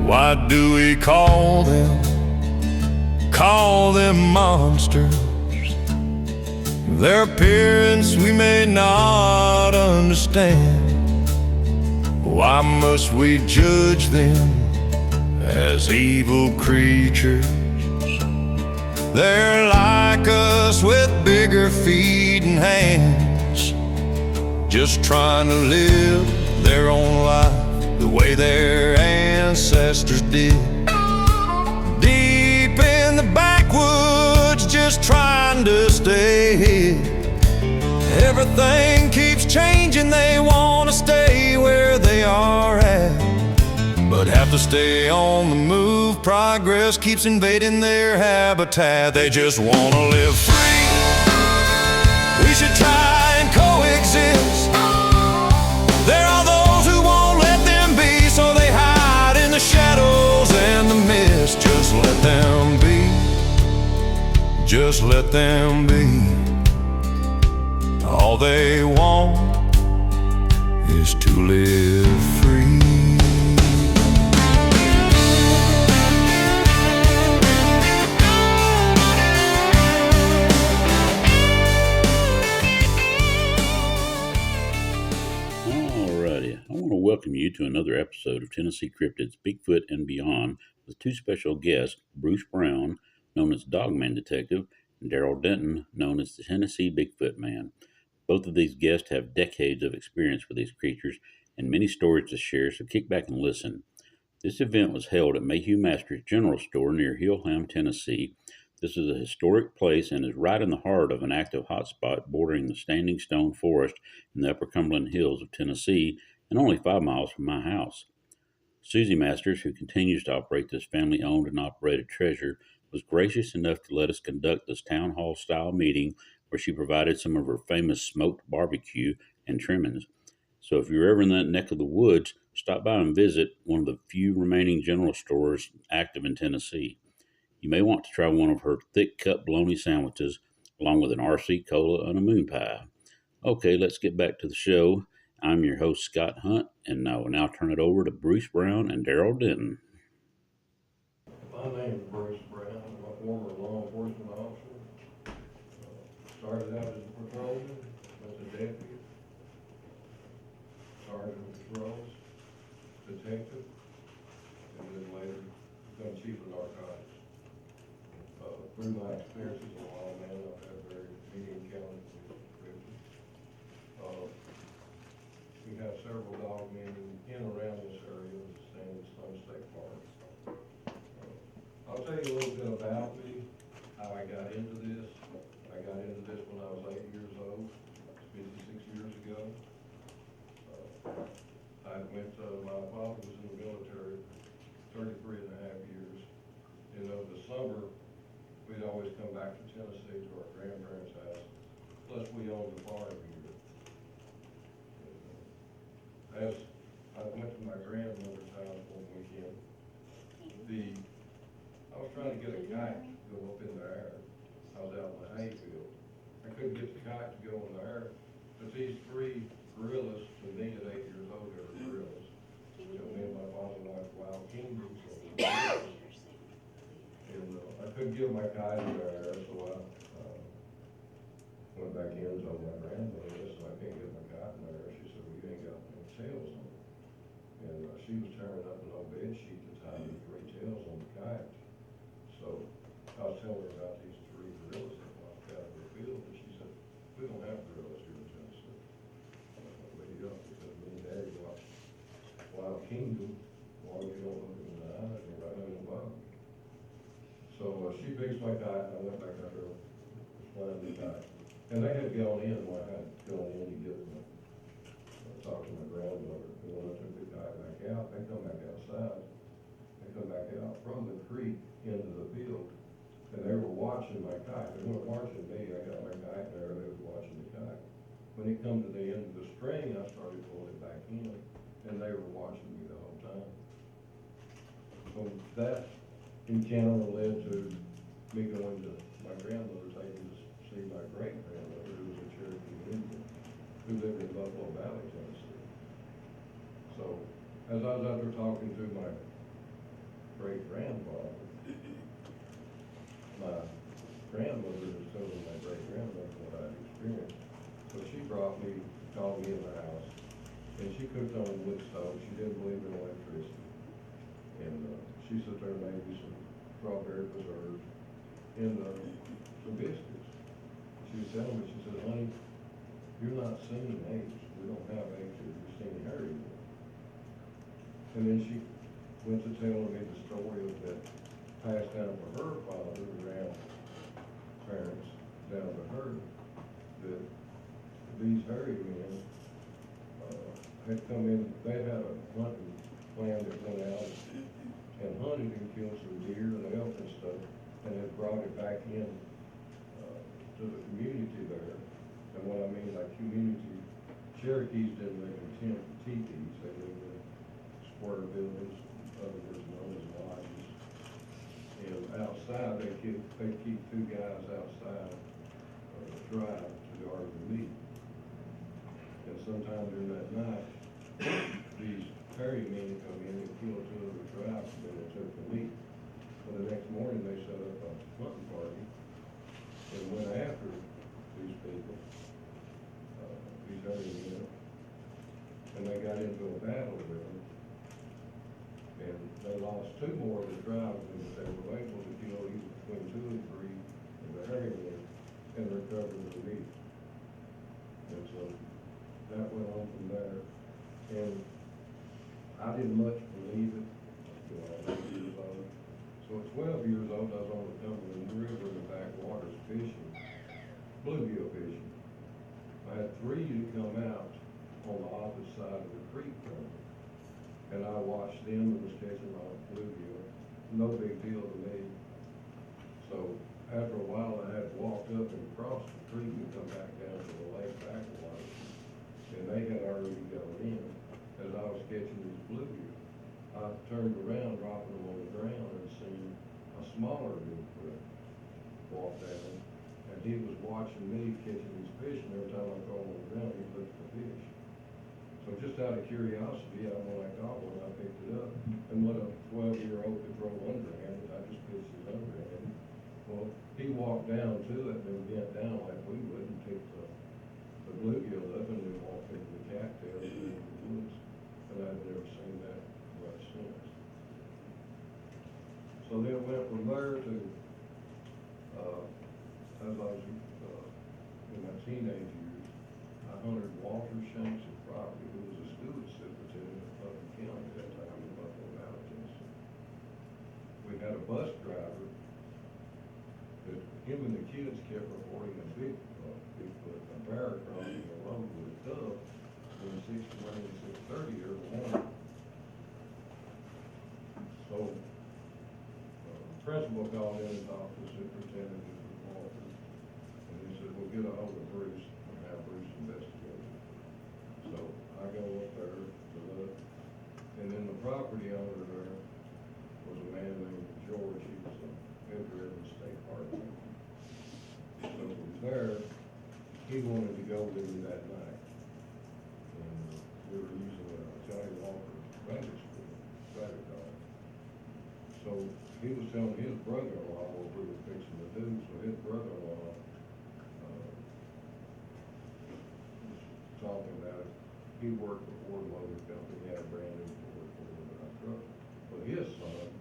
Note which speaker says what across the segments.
Speaker 1: Why do we call them monsters? Their appearance we may not understand. Why must we judge them as evil creatures? They're like us with bigger feet and hands, just trying to live their own life the way their ancestors did. Deep in the backwoods, just trying to stay hid. Everything keeps changing, they want to stay where they are at, but have to stay on the move. Progress keeps invading their habitat. They just want to live free. We should try and coexist. There are those who won't let them be, so they hide in the shadows and the mist. Just let them be. Just let them be. All they want is to live free.
Speaker 2: Alrighty, I want to welcome you to another episode of Tennessee Cryptids Bigfoot and Beyond with two special guests, Bruce Brown, known as Dogman Detective, and Darrell Denton, known as the Tennessee Bigfoot Man. Both of these guests have decades of experience with these creatures and many stories to share, so kick back and listen. This event was held at Mayhew Masters General Store near Hillham, Tennessee. This is a historic place and is right in the heart of an active hotspot bordering the Standing Stone Forest in the Upper Cumberland Hills of Tennessee and only 5 miles from my house. Susie Masters, who continues to operate this family-owned and operated treasure, was gracious enough to let us conduct this town hall-style meeting where she provided some of her famous smoked barbecue and trimmings. So if you're ever in that neck of the woods, stop by and visit one of the few remaining general stores active in Tennessee. You may want to try one of her thick-cut bologna sandwiches along with an RC Cola and a moon pie. Okay, let's get back to the show. I'm your host, Scott Hunt, and I will now turn it over to Bruce Brown and Darrell Denton.
Speaker 3: My name is Bruce Brown. I'm a former law enforcement officer. Started out as a patrolman, as a deputy, sergeant of patrols, detective, and then later become chief of narcotics. Through my experiences as a lawman, I've had very many encounters with victims. We have several dogmen in and around this area, the Standing Stone State Park. I'll tell you a little bit about me, how I got into this. I got into this when I was 8 years old, 56 years ago. My father was in the military for 33 and a half years. And over the summer, we'd always come back to Tennessee to our grandparents' house. Plus, we owned a farm here. As I went to my grandmother's house one weekend, I was trying to get a kite to go up in the air. I was out in the hayfield. I couldn't get the kite to go in the air, but these three gorillas, to me at 8 years old, they were gorillas. So me and my father like wild kingdoms. And I couldn't get my kite in the air, so I went back in and told my grandmother, listen, I can't get my kite in the air. She said, well, you ain't got no tails on it. And she was tearing up an old bed sheet to tie the three tails on the kite. So I was telling her about these three gorillas that walked out of the field, and she said, we don't have gorillas here in Tennessee. I was like, well, you don't, because me and Daddy watched Wild Kingdom. Why you don't look in the eyes and right on the bottom. So she fixed my kite, and I went back out there, was flying the kite. And they had gone in, I had gone in to get them, talk to my grandmother. And when I took the kite back out, they come back outside. They come back out from the creek into the field, and they were watching my kite. They weren't watching me. I got my kite there, they were watching the kite. When it come to the end of the string, I started pulling it back in, and they were watching me the whole time. So that encounter led to me going to my grandmother's house to see my great-grandmother, who was a Cherokee Indian, who lived in Buffalo Valley, Tennessee. So as I was out there talking to my great-grandfather. My grandmother has told me my great-grandmother what I'd experienced. So she called me in the house, and she cooked on a wood stove. She didn't believe in electricity. And she said there may be some strawberry preserves and some biscuits. She was telling me, she said, honey, you're not seeing eggs. We don't have eggs here. You're seeing hair anymore. And then she went to telling me the story of that passed down from her father, grandparents, down to her, that these hairy men had come in. They had a hunting plan that went out and hunted and killed some deer and elk and stuff, and had brought it back in to the community there. And what I mean by community, Cherokees didn't live in teepees. They lived in square buildings, otherwise known as lodges. And outside, they keep two guys outside the drive to guard the meat. And sometime during that night, these hairy men come in and kill two of the tribes, and then they took the meat. So the next morning, they set up a hunting party and went after these people, these hairy men, and they got into a battle with them. And they lost two more of the tribes, and they were able to kill either between 2 and 3 of the hairy men and recover the meat. And so that went on from there. And I didn't much believe it. You know, I was 8 years old. So at 12 years old, I was on the Cumberland River in the backwaters fishing, bluegill fishing. I had 3 that come out on the opposite side of the creek from me. And I watched them and was catching my bluegill. No big deal to me. So after a while, I had walked up and crossed the creek and come back down to the lake backwaters. And they had already gone in as I was catching these bluegill. I turned around, dropping them on the ground, and seen a smaller Bigfoot walk down. And he was watching me catching these fish, and every time I throw them on the ground, he looked for fish. So just out of curiosity, when I caught one, I picked it up. And what a 12-year-old could throw underhanded, I just fished his underhanded. Well, he walked down to it and then bent down like we would and picked the bluegill up and then walked into the cattails and into the woods. And I've never seen that much since. So then it went from there to, as I was in my teenage years, I hunted Walter Shanks' property, who was a steward superintendent of Buffalo County at that time in Buffalo Valley, Tennessee. We had a bus driver that him and the kids kept reporting a Bigfoot, a bear crossing the road with a dove in 6:20 and 6:30 every morning. So the principal called in and talked to the superintendent of Walter, and he said, "We'll get a hold of Bruce and have Bruce investigate it." So I go up there to look, and then the property owner there was a man named George. He was a member of the state park. So from there, he wanted to go with me that night. And we were using a Johnny Walker credit card. So he was telling his brother-in-law what we were fixing to do. So his brother-in-law was talking about it. He worked for Ford Motor Company. He had a brand new Ford truck. But his son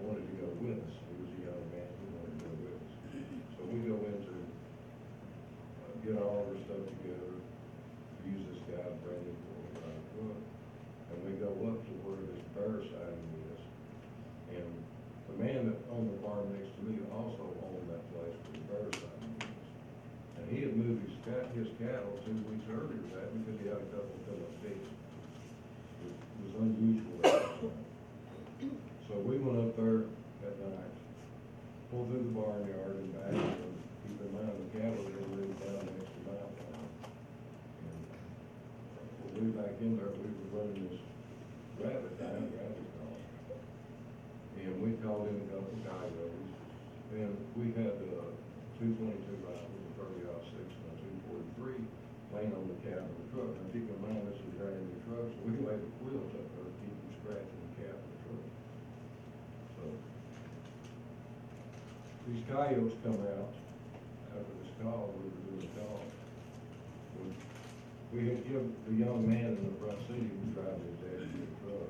Speaker 3: wanted to go with us. He was a young man. He wanted to go with us. So we go into get all of our stuff together, use this guy's brand new Ford truck, and we go up to where this bear sighting is. And the man that owned the farm next to me also owned that place where the bear sighting is. And he had moved his cattle 2 weeks earlier than that because he had a couple of fill-up pigs. It was unusual at that time. So we went up there at night, pulled through the barnyard and back, and keep in mind the cattle didn't move down next to my farm. And when we were back in there, we were running this rabbit call. And we called in a couple of coyotes, and we had 222 rifles, a 30-06 and a 243 laying on the cab of the truck. Now keep in mind this is a brand new truck, so we laid the wheels up there to keep from scratching the cab of the truck. these coyotes come out after this call, we were doing a call. We had given the young man in the front seat, he was driving his dad's big truck.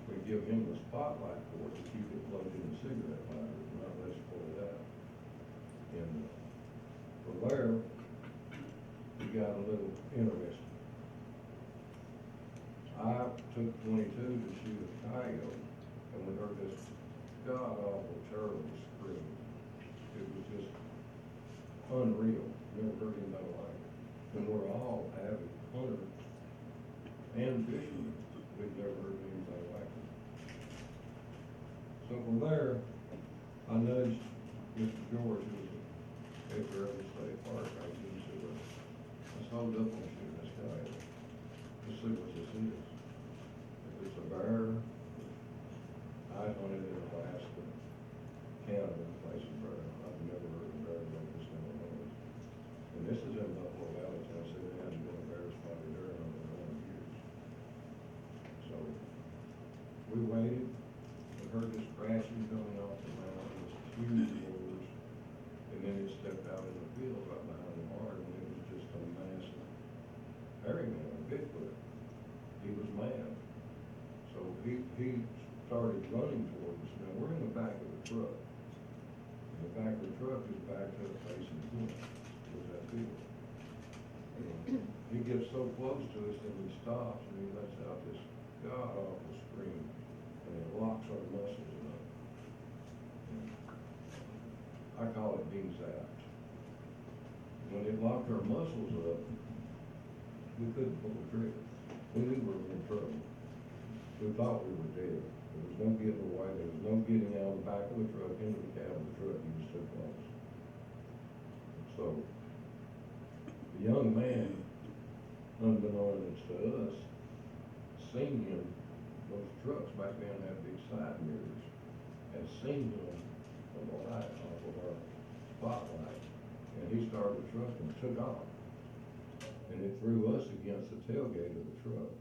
Speaker 3: We give him the spotlight cord to keep it plugged in the cigarette lighter, not let us pull it out. And from there, we got a little interesting. I took 22 to shoot a coyote, and we heard this god-awful, terrible scream. It was just unreal. Never heard anything like it. And we're all avid hunters and fishermen. We've never heard anything like it. So from there, I nudged Mr. George, who was the head of the state park ranger, and said, let's hold up and shoot this guy. Let's see what this is. If it's a bear, I hunted in Alaska, Canada, places bear. I've never heard of a bear like this in the world. And this is in Buffalo Valley, Tennessee. There hasn't been a bear spotted there in over 100 years. So we waited. We heard this crashing coming off the mountain, this huge roars, and then it stepped out in the field right behind the barn, and it was just a massive hairy man, a Bigfoot. He was mad. So he started running towards us. Now we're in the back of the truck. And the back of the truck is backed up facing him with that field. And he gets so close to us and he stops and he lets out this god-awful scream. And it locks our muscles up. And I call it being zapped. When it locked our muscles up, we couldn't pull the trigger. We knew we were in trouble. We thought we were dead. There was no getting away. There was no getting out of the back of the truck, into the cab of the truck. He was too close. So, the young man, unbeknownst to us, seen him. Those trucks back then had big side mirrors. Had seen him from the light off of our spotlight. And he started the truck and took off. And it threw us against the tailgate of the truck.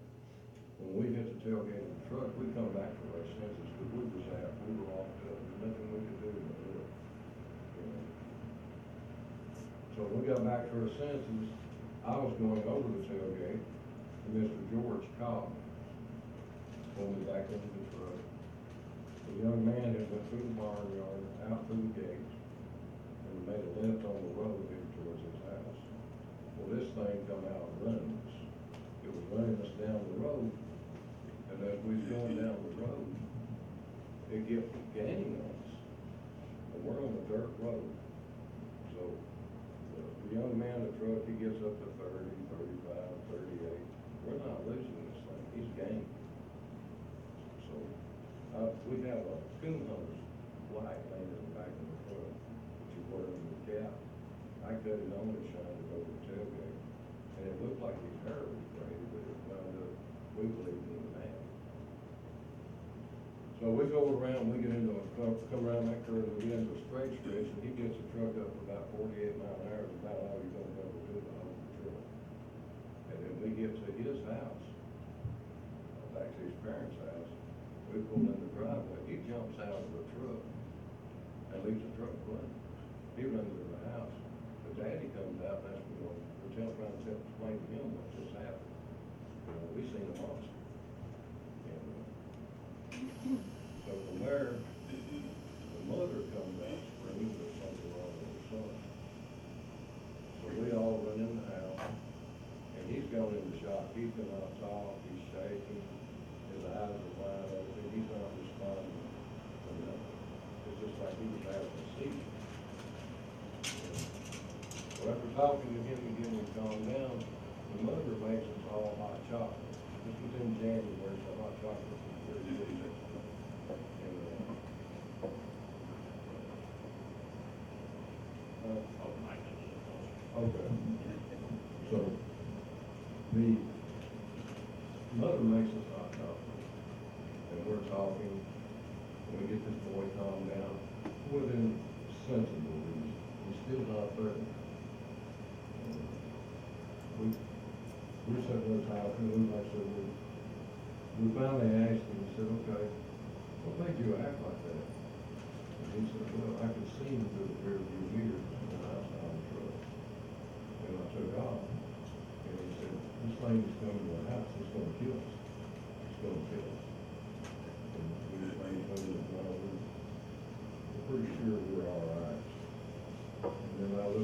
Speaker 3: When we hit the tailgate of the truck, we come back to our senses because we were zapped, we were locked up, there's nothing we could do to do it. You know? So when we got back to our senses, I was going over the tailgate, and Mr. George called me, pulled me back into the truck. The young man had went through the barnyard, out through the gates, and made a left on the road headed towards his house. Well, this thing come out running us. It was running us down the road, and as we was going down the road, it kept gaining on us. And we're on a dirt road. So the young man in the truck, he gets up to 30, 35, 38. We're not losing this thing. He's gaining. So we have a coon hunter's light laying in the back of the truck, which is wearing the cap. I cut it on and shined it over the tailgate. And it looked like his hair was gray, but it wound up, we believed in the man. So we go around, we get into come around that curve, and we get into a straight stretch, and he gets the truck up to about 48 miles an hour, about all he's gonna be able to do to hold the truck. And then we get to his house, back to his parents' house, we pull in the driveway, he jumps out of the truck and leaves the truck running. He runs to the house. But Daddy comes out, and that's when we're trying to explain to him what just happened. You know, we seen a monster. And so from there, the mother comes out screaming there's something wrong with her son. So we all run in the house, and he's going into shock. He cannot talk, he's shaking, his eyes are wide open, he's not responding. It's just like he was having a seizure. So after talking to him and getting him calmed down, the mother makes us all hot chocolate. This was in January, so hot chocolate was very good. Okay. So the mother makes us hot chocolate, and we're talking, and we get this boy calmed down within sensible reason. He's still not threatened. We sat there talking, and like I said, we finally asked him, he said, okay, what made you act like that? And he said, well, I could see him through the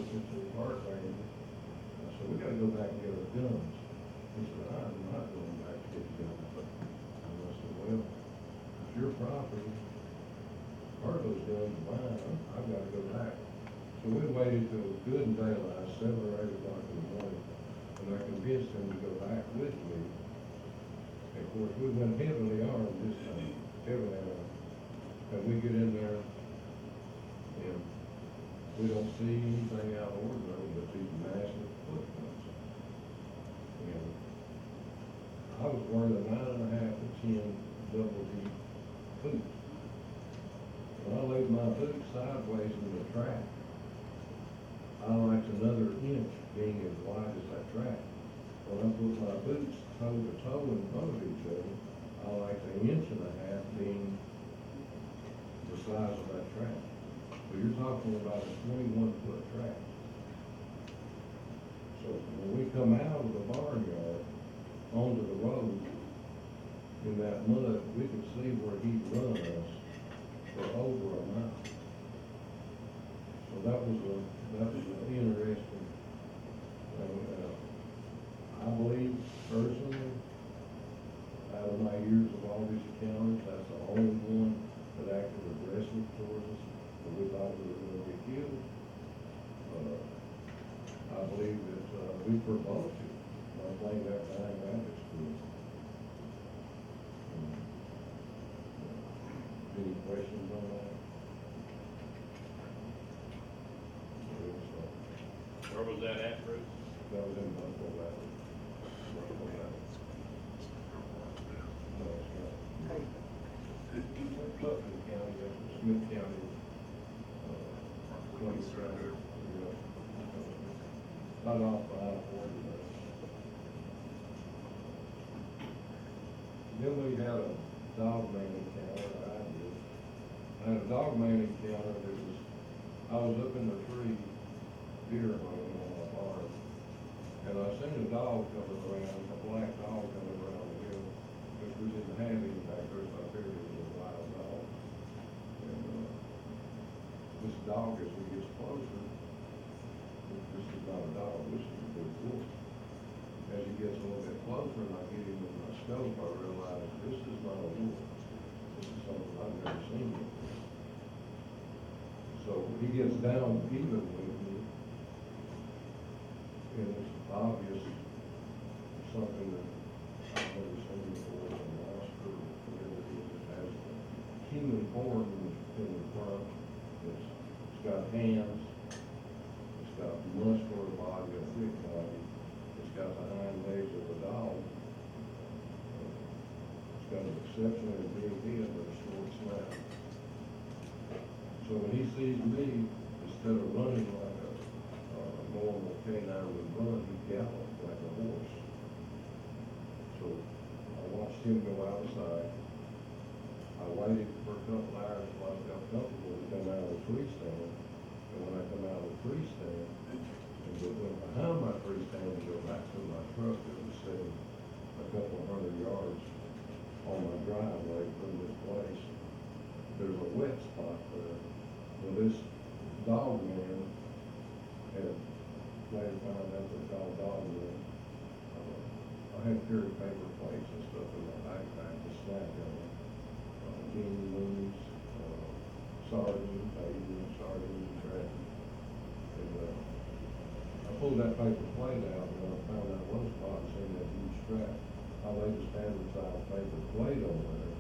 Speaker 3: just to the park ranger. I said, we gotta go back and get our guns. He said, I'm not going back to get the guns. And I said, well, it's your property. Part of those guns are mine. I've gotta go back. So we waited till good and daylight, 7 or 8 o'clock in the morning, and I convinced him to go back with me. And of course, we went heavily armed this time, heavily armed. And we get in there, and we don't see anything out of ordinary but these massive footprints. And I was wearing a 9.5 to 10 double deep boot. When I laid my boot sideways in the track, I liked another inch being as wide as that track. When I put my boots toe to toe in front of each other, I liked 1.5 inches being the size of that track. So you're talking about a 21-foot track. So when we come out of the barnyard onto the road in that mud, we could see where he'd run us for over a mile. So that was an interesting thing. I believe personally, out of my years of all these encounters, that's the only one that acted aggressive towards us, but we thought we were going to get killed. I believe that we provoked it by playing that nine rabbits to us. Any questions on that?
Speaker 2: Where was that at, Bruce?
Speaker 3: That was in Buffalo Valley. Buffalo Valley. No, it's not. Buffalo County, that's Smith County. Claims County, not off by I-40. Then we had a dog man encounter, I did. I had a dog man encounter that was, I was up in the tree, deer hunting on my farm, and I seen a dog coming around, a black dog coming around the hill, which was in the habit back there, so I figured it was a wild dog. And, this dog, as he gets closer, this is not a dog, this is a big wolf. As he gets a little bit closer and I get him in my scope, I realize this is not a wolf. This is something I've never seen before. So he gets down even with me, and it's obvious something that I've never seen before, a monster, whatever it is. It has a human form in the front. It's got hands. It's got muscular body, a thick body. It's got the hind legs of a dog. It's got an exceptionally big head with a short snout. So when he sees me, instead of running like a normal canine would run, he gallops like a horse. So I watched him go outside. I waited for a couple hours till I felt comfortable to come out of the tree stand. And when I come out of the tree stand, and went behind my tree stand and go back to my truck that was sitting a couple hundred yards on my driveway from this place, there's a wet spot there. Well, this dog man had later found out they called dog man. I had carried paper plates and stuff in my backpack to snack on. Guinea moons, sardines, I eat sardines and traffic. And I pulled that paper plate out and when I found that low spot and seen that huge strap, I laid a standard size paper plate on there.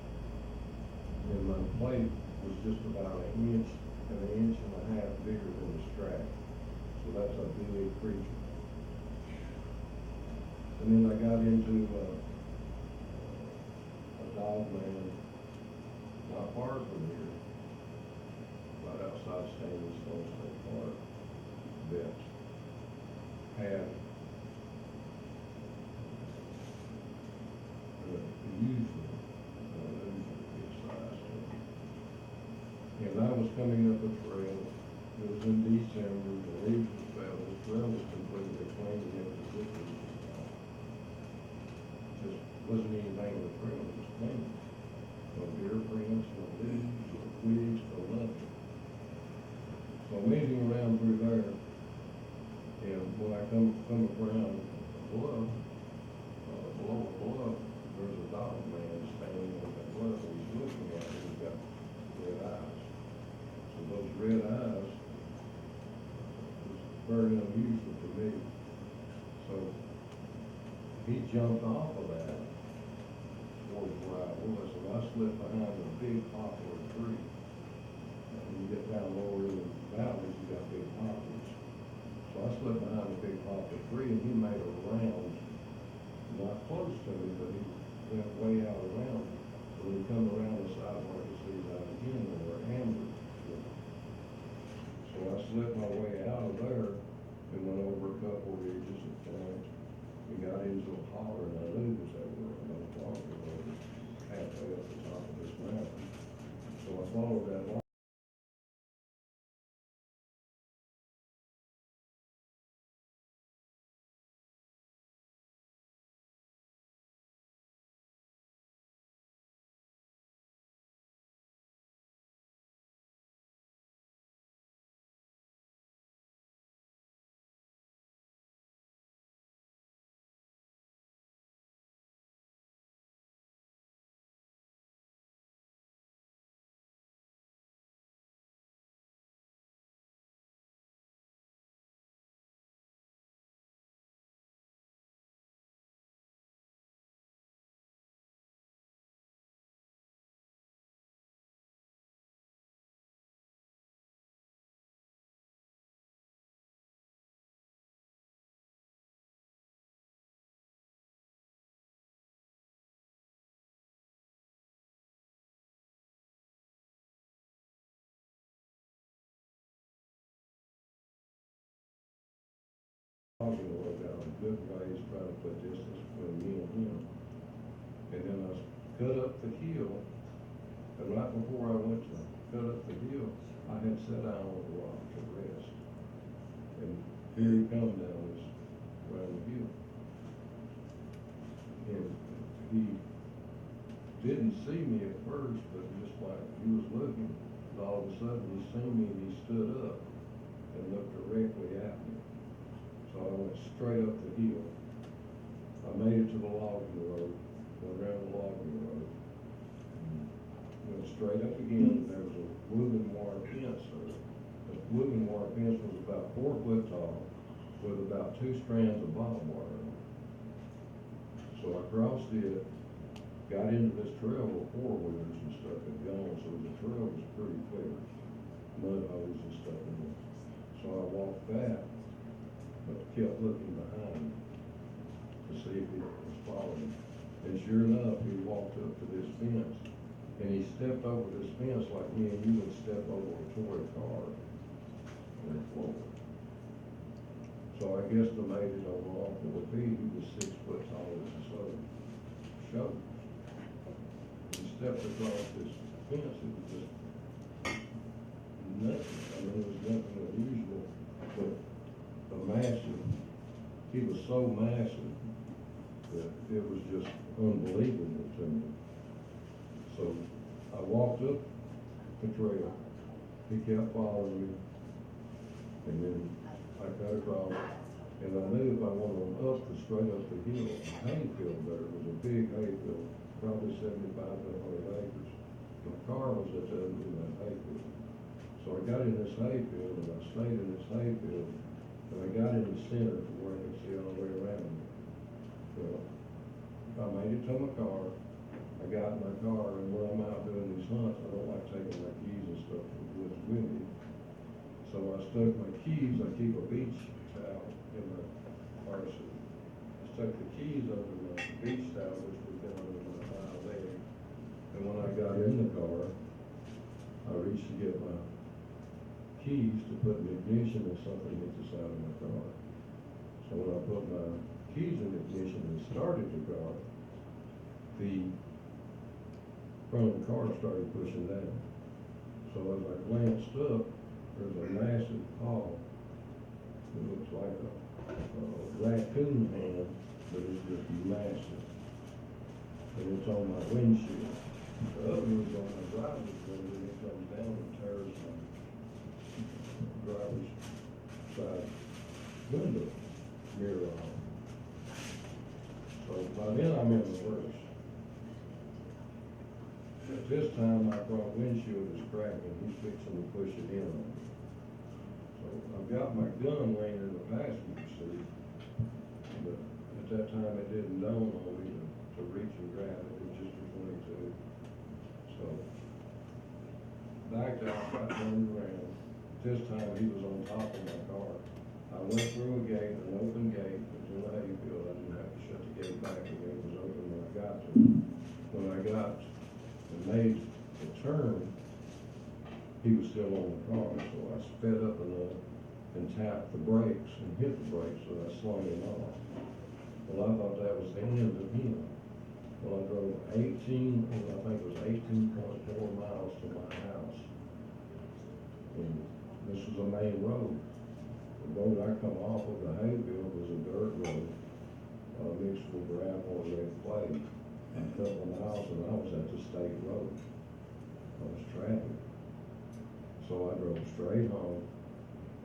Speaker 3: And my plate was just about 1 inch and 1.5 inches bigger than the strap. So that's a big creature. And then I got into a dog man not far from here, right outside Stanley Stone State Park, that had unusually big size to it. And I was coming up a trail, it was in December, the leaves were fell, this trail was completely clean, and it was just wasn't anything on the trail, it was clean. No deer prints, no leaves, no twigs, no nothing. So I'm wading around through there, And when I come around a bluff, below a bluff, there's a dog man standing on that bluff, and he's looking at me, he's got red eyes. So those red eyes was very unusual to me. So he jumped off of that towards where I was, and I slipped behind a big poplar tree. And when you get down lower in the valleys, you got big poplars. So I slipped behind a big poplar tree, and he made a round, not close to me, but he went way out around. So when he come around the side where I could see his eyes again, they were amber. So I slipped my way out of there and went over a couple of ridges and flanked and got into a holler, and I knew that they were no longer over halfway up the top of this mountain. So I followed that line. Talking about a good ways trying to put distance between me and him. And then I cut up the hill, and right before I went to cut up the hill, I had sat down on the rock to rest. And here he come down this around the hill. And he didn't see me at first, but just like he was looking, and all of a sudden he seen me and he stood up and looked directly at me. So I went straight up the hill. I made it to the logging road, went around the logging road, went straight up again, and there was a wooden wire fence there. The wooden wire fence was about 4 foot tall, with about 2 strands of barbed wire on it. So I crossed it, got into this trail where 4-wheelers and stuff had gone, so the trail was pretty clear, mud holes and stuff in it. So I walked that, but kept looking behind to see if he was following. And sure enough, he walked up to this fence, and he stepped over this fence like me and you would step over a toy car on the floor. So I guess the mate is over all 4 feet. He was 6 foot tall as his other shoulders. He stepped across this fence. It was just nothing. I mean, it was nothing unusual, but a massive, he was so massive that it was just unbelievable to me. So I walked up the trail, he kept following me, and then I got across, and I knew if I went on straight up the hill, a hayfield there, it was a big hayfield, probably 75 to 100 acres. My car was at the end of that hayfield. So I got in this hayfield, and I stayed in this hayfield, and I got in the center to where I could see all the way around me. Well, I made it to my car. I got in my car, and when I'm out doing these hunts, I don't like taking my keys and stuff to the woods with me. So I stuck my keys. I keep a beach towel in my car seat. I stuck the keys under my beach towel, which was down under my aisle there. And when I got in the car, I reached to get my keys to put in the ignition, and something hit the side of my car. So when I put my keys in the ignition and started the car, the front of the car started pushing down. So as I glanced up, there's a massive paw. It looks like a raccoon hand, but it's just massive. And it's on my windshield. The other one's on my driver's window, and it comes down and tears my driver's side window mirror on. So by then I'm in the worst. At this time, my front windshield is cracking, he's fixing to push it in on me. So I've got my gun laying in the passenger seat, but at that time it didn't dawn on me to reach and grab it, it was just a 22. So, backed out, I turned around, this time he was on top of my car. I went through a gate, an open gate, it was in the hayfield, I didn't have to shut the gate back again, it was open when I got to it. When I got and made the turn, he was still on the car, so I sped up enough and tapped the brakes and hit the brakes, so I slung him off. Well, I thought that was the end of him. Well, I drove 18, I think it was 18.4 miles to my house. And this was a main road. The road I come off of, the hayfield, was a dirt road, mixed with gravel and red clay. A couple of miles and I was at the state road. I was traveling. So I drove straight home,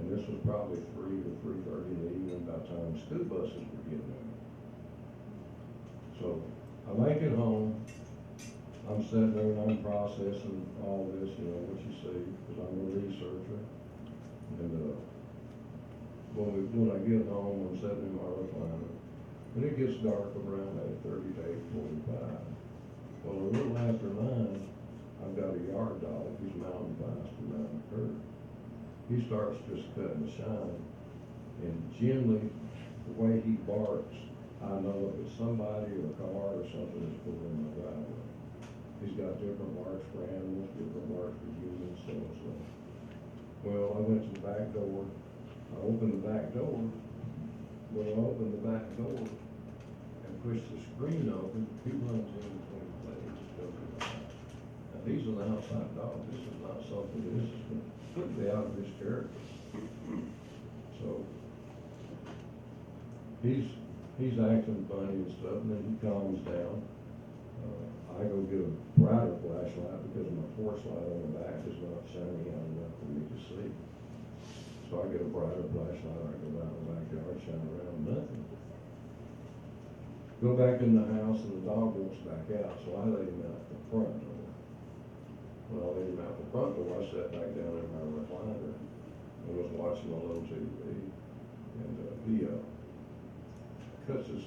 Speaker 3: and this was probably 3 or 3:30 in the evening by the time school buses were getting there. So I make it home, I'm sitting there and I'm processing all this, you know, what you see, because I'm a researcher. And when I get home, I'm sitting in my recliner. And it gets dark around 8:30 to 8:45. Well, a little after 9, I've got a yard dog, he's mountain biased and mountain cur. He starts just cutting the shine, and generally, the way he barks, I know if it's somebody or a car or something that's pulling in my driveway. He's got different barks for animals, different barks for humans, so and so. Well, I went to the back door, I opened the back door. When I opened the back door and pushed the screen open, he runs in between the legs, just goes in the house. Now, these are the outside dogs, this is not something, this is completely out of his character. So, he's acting funny and stuff, and then he calms down. I go get a brighter flashlight because my porch light on the back is not shining out enough for me to see. So I get a brighter flashlight, I go out in the backyard, shine around, nothing. Go back in the house and the dog walks back out, so I let him out the front door. When I let him out the front door, I sat back down in my recliner and was watching a little TV. And he cuts his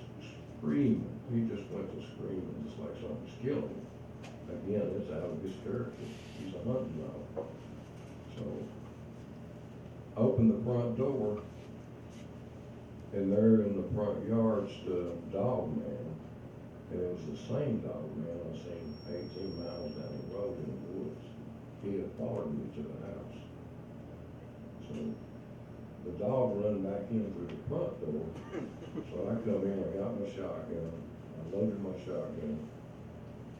Speaker 3: screaming, he just went to screaming, just like something's killing him. Again, it's out of his character, he's a hunting dog. So, I opened the front door, and there in the front yard stood a dog man, and it was the same dog man I seen 18 miles down the road in the woods. He had followed me to the house. So the dog run back in through the front door, so I come in, I got my shotgun, I loaded my shotgun,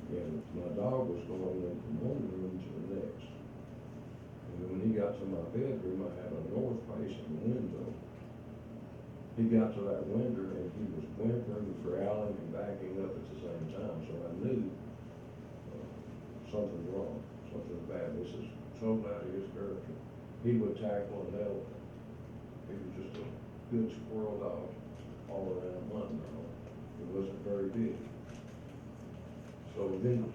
Speaker 3: and my dog was going in from one room to the next. And when he got to my bedroom, I had a north-facing window. He got to that window and he was whimpering, growling, and backing up at the same time. So I knew something's wrong, something's bad. This is totally out of his character. He would tackle an elephant. He was just a good squirrel dog, all around hunting dog. He wasn't very big. So then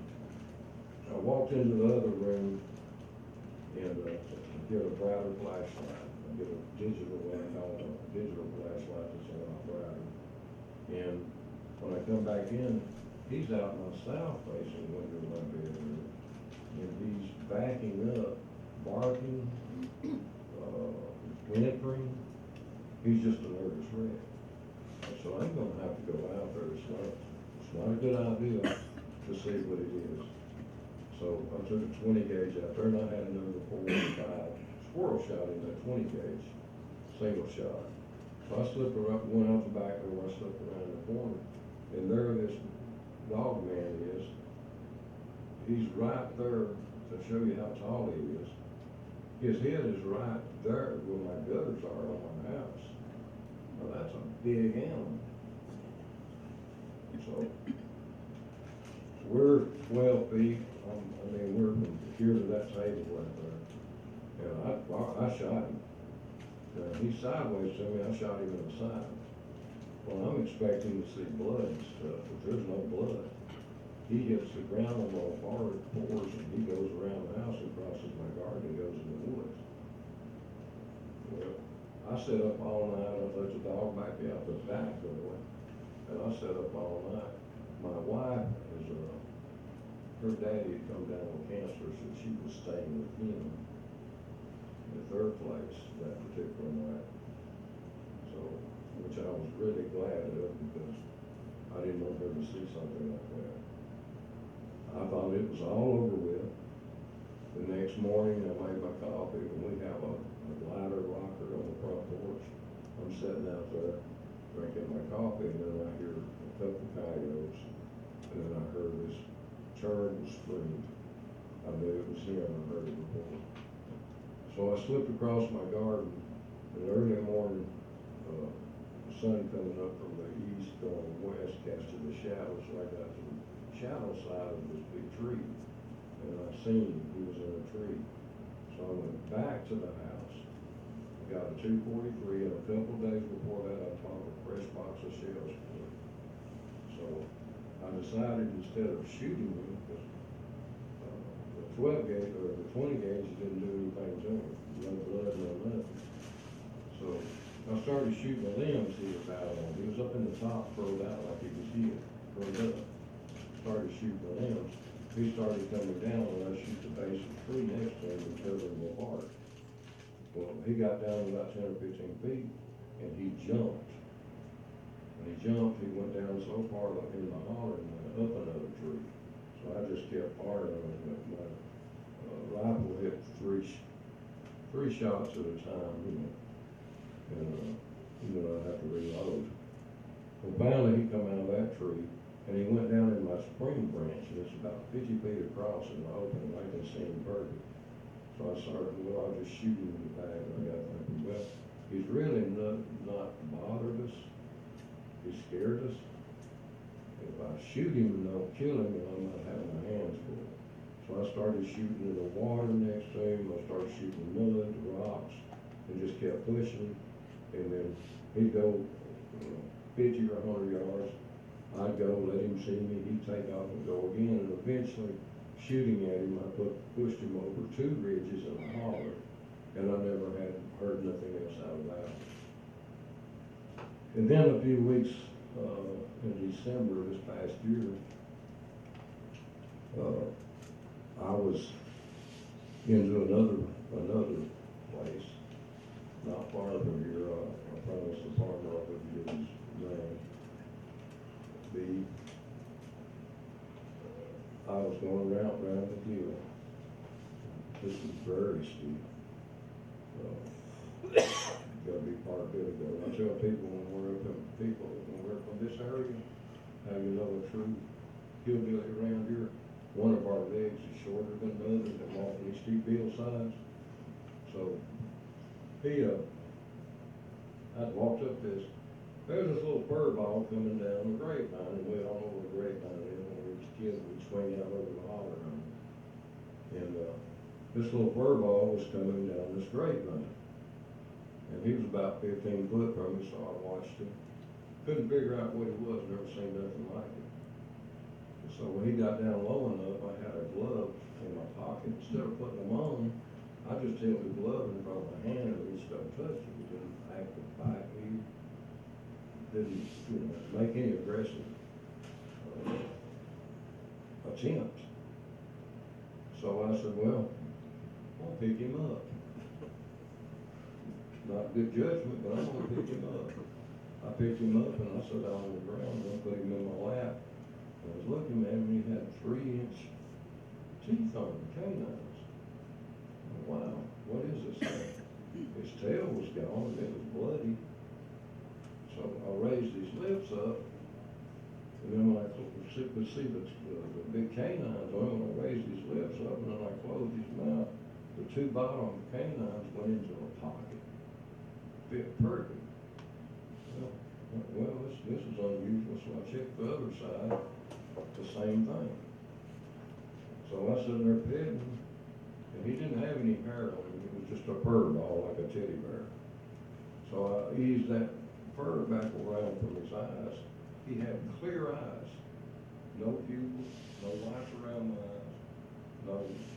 Speaker 3: I walked into the other room and get a brighter flashlight. I get a digital digital flashlight that's a lot brighter. And when I come back in, he's out my south-facing window of my bedroom, and he's backing up, barking, whimpering. He's just a nervous wreck. So I'm gonna have to go out there. It's not a good idea to see what it is. So I took a 20 gauge out there, and I had another 4 or 5 squirrel shot in that 20 gauge, single shot. So I went out the back door, I slipped around the corner, and there this dog man is. He's right there to show you how tall he is. His head is right there where my gutters are on my house. Now that's a big animal. So we're 12 feet. We're from here to that table right there. And I shot him. He's sideways to me, I shot him in the side. Well, I'm expecting to see blood and stuff, but there's no blood. He hits the ground on my forward porch, and he goes around the house and crosses my garden and goes in the woods. Well, I sat up all night, I let the dog back out the back door, and I sat up all night. My wife is, her daddy had come down with cancer, so she was staying with him at their place that particular night. So, which I was really glad of, because I didn't want her to see something like that. I thought it was all over with. The next morning, I made my coffee, and we have a ladder rocker on the front porch. I'm sitting out there drinking my coffee, and then I hear a couple coyotes, and then I heard this terrible scream. I knew it was him, I heard it before. So I slipped across my garden, and early morning, the sun coming up from the east going west casted the shadows, so I got to the shadow side of this big tree, and I seen he was in a tree. So I went back to the house, got a 243, and a couple days before that I bought a fresh box of shells for it. So I decided, instead of shooting him, because the 12 gauge or the 20 gauge didn't do anything to him, no blood, no nothing. So I started shooting the limbs he was out on. He was up in the top, furrowed out like he was here, furrowed up. Started shooting the limbs. He started coming down, and I shoot the base of the tree next to him and tear him apart. Well, he got down about 10 or 15 feet, and he jumped. When he jumped, he went down so far in the holler and went up another tree. So I just kept firing him. My rifle hit three shots at a time, and I have to reload. Well, finally he come out of that tree, and he went down in my spring branch, and it's about 50 feet across in the open, and I can see him perfect. So I started, well, I'll just shoot him in the back, and I got thinking, well, he's really not bothered us. He scared us. If I shoot him and don't kill him, then I'm not having my hands full. So I started shooting in the water next to him. I started shooting mud, rocks, and just kept pushing. And then he'd go 50 or 100 yards. I'd go, let him see me. He'd take off and go again. And eventually, shooting at him, I pushed him over 2 ridges in a holler, and I never had heard nothing else out of that. And then a few weeks in December this past year, I was into another place, not far from here. I promised the farmer I would give his name. I was going around the hill. This is very steep. Gotta be part of it. I tell people when we're from this area, how you know a true hillbilly around here. One of our legs is shorter than the other, and walk these steep hillsides. So I'd walked up this. There's this little bird ball coming down the grapevine, and we all know where the grapevine is. When we was kids, we'd swing out over the holler on it. And this little bird ball was coming down this grapevine. And he was about 15 foot from me, so I watched him. Couldn't figure out what he was, never seen nothing like it. And so when he got down low enough, I had a glove in my pocket. Instead of putting them on, I just held the glove in front of my hand and he stuck touched it. He didn't act to bite me. Didn't make any aggressive attempt. So I said, well, I'll pick him up. Not good judgment, but I'm gonna pick him up. I picked him up and I sat down on the ground and I put him in my lap. I was looking at him, he had 3-inch teeth on him, canines. Wow, what is this thing? His tail was gone and it was bloody. So I raised his lips up, and then when I could see the big canines on him, I raised his lips up, and then I closed his mouth. The 2 bottom canines went into a pocket. Fit perfect. Well, this is unusual, so I checked the other side, the same thing. So I was sitting there petting him, and he didn't have any hair on him. It was just a fur ball, like a teddy bear. eased that fur back around from his eyes. He had clear eyes, no pupils, no whites around my eyes, no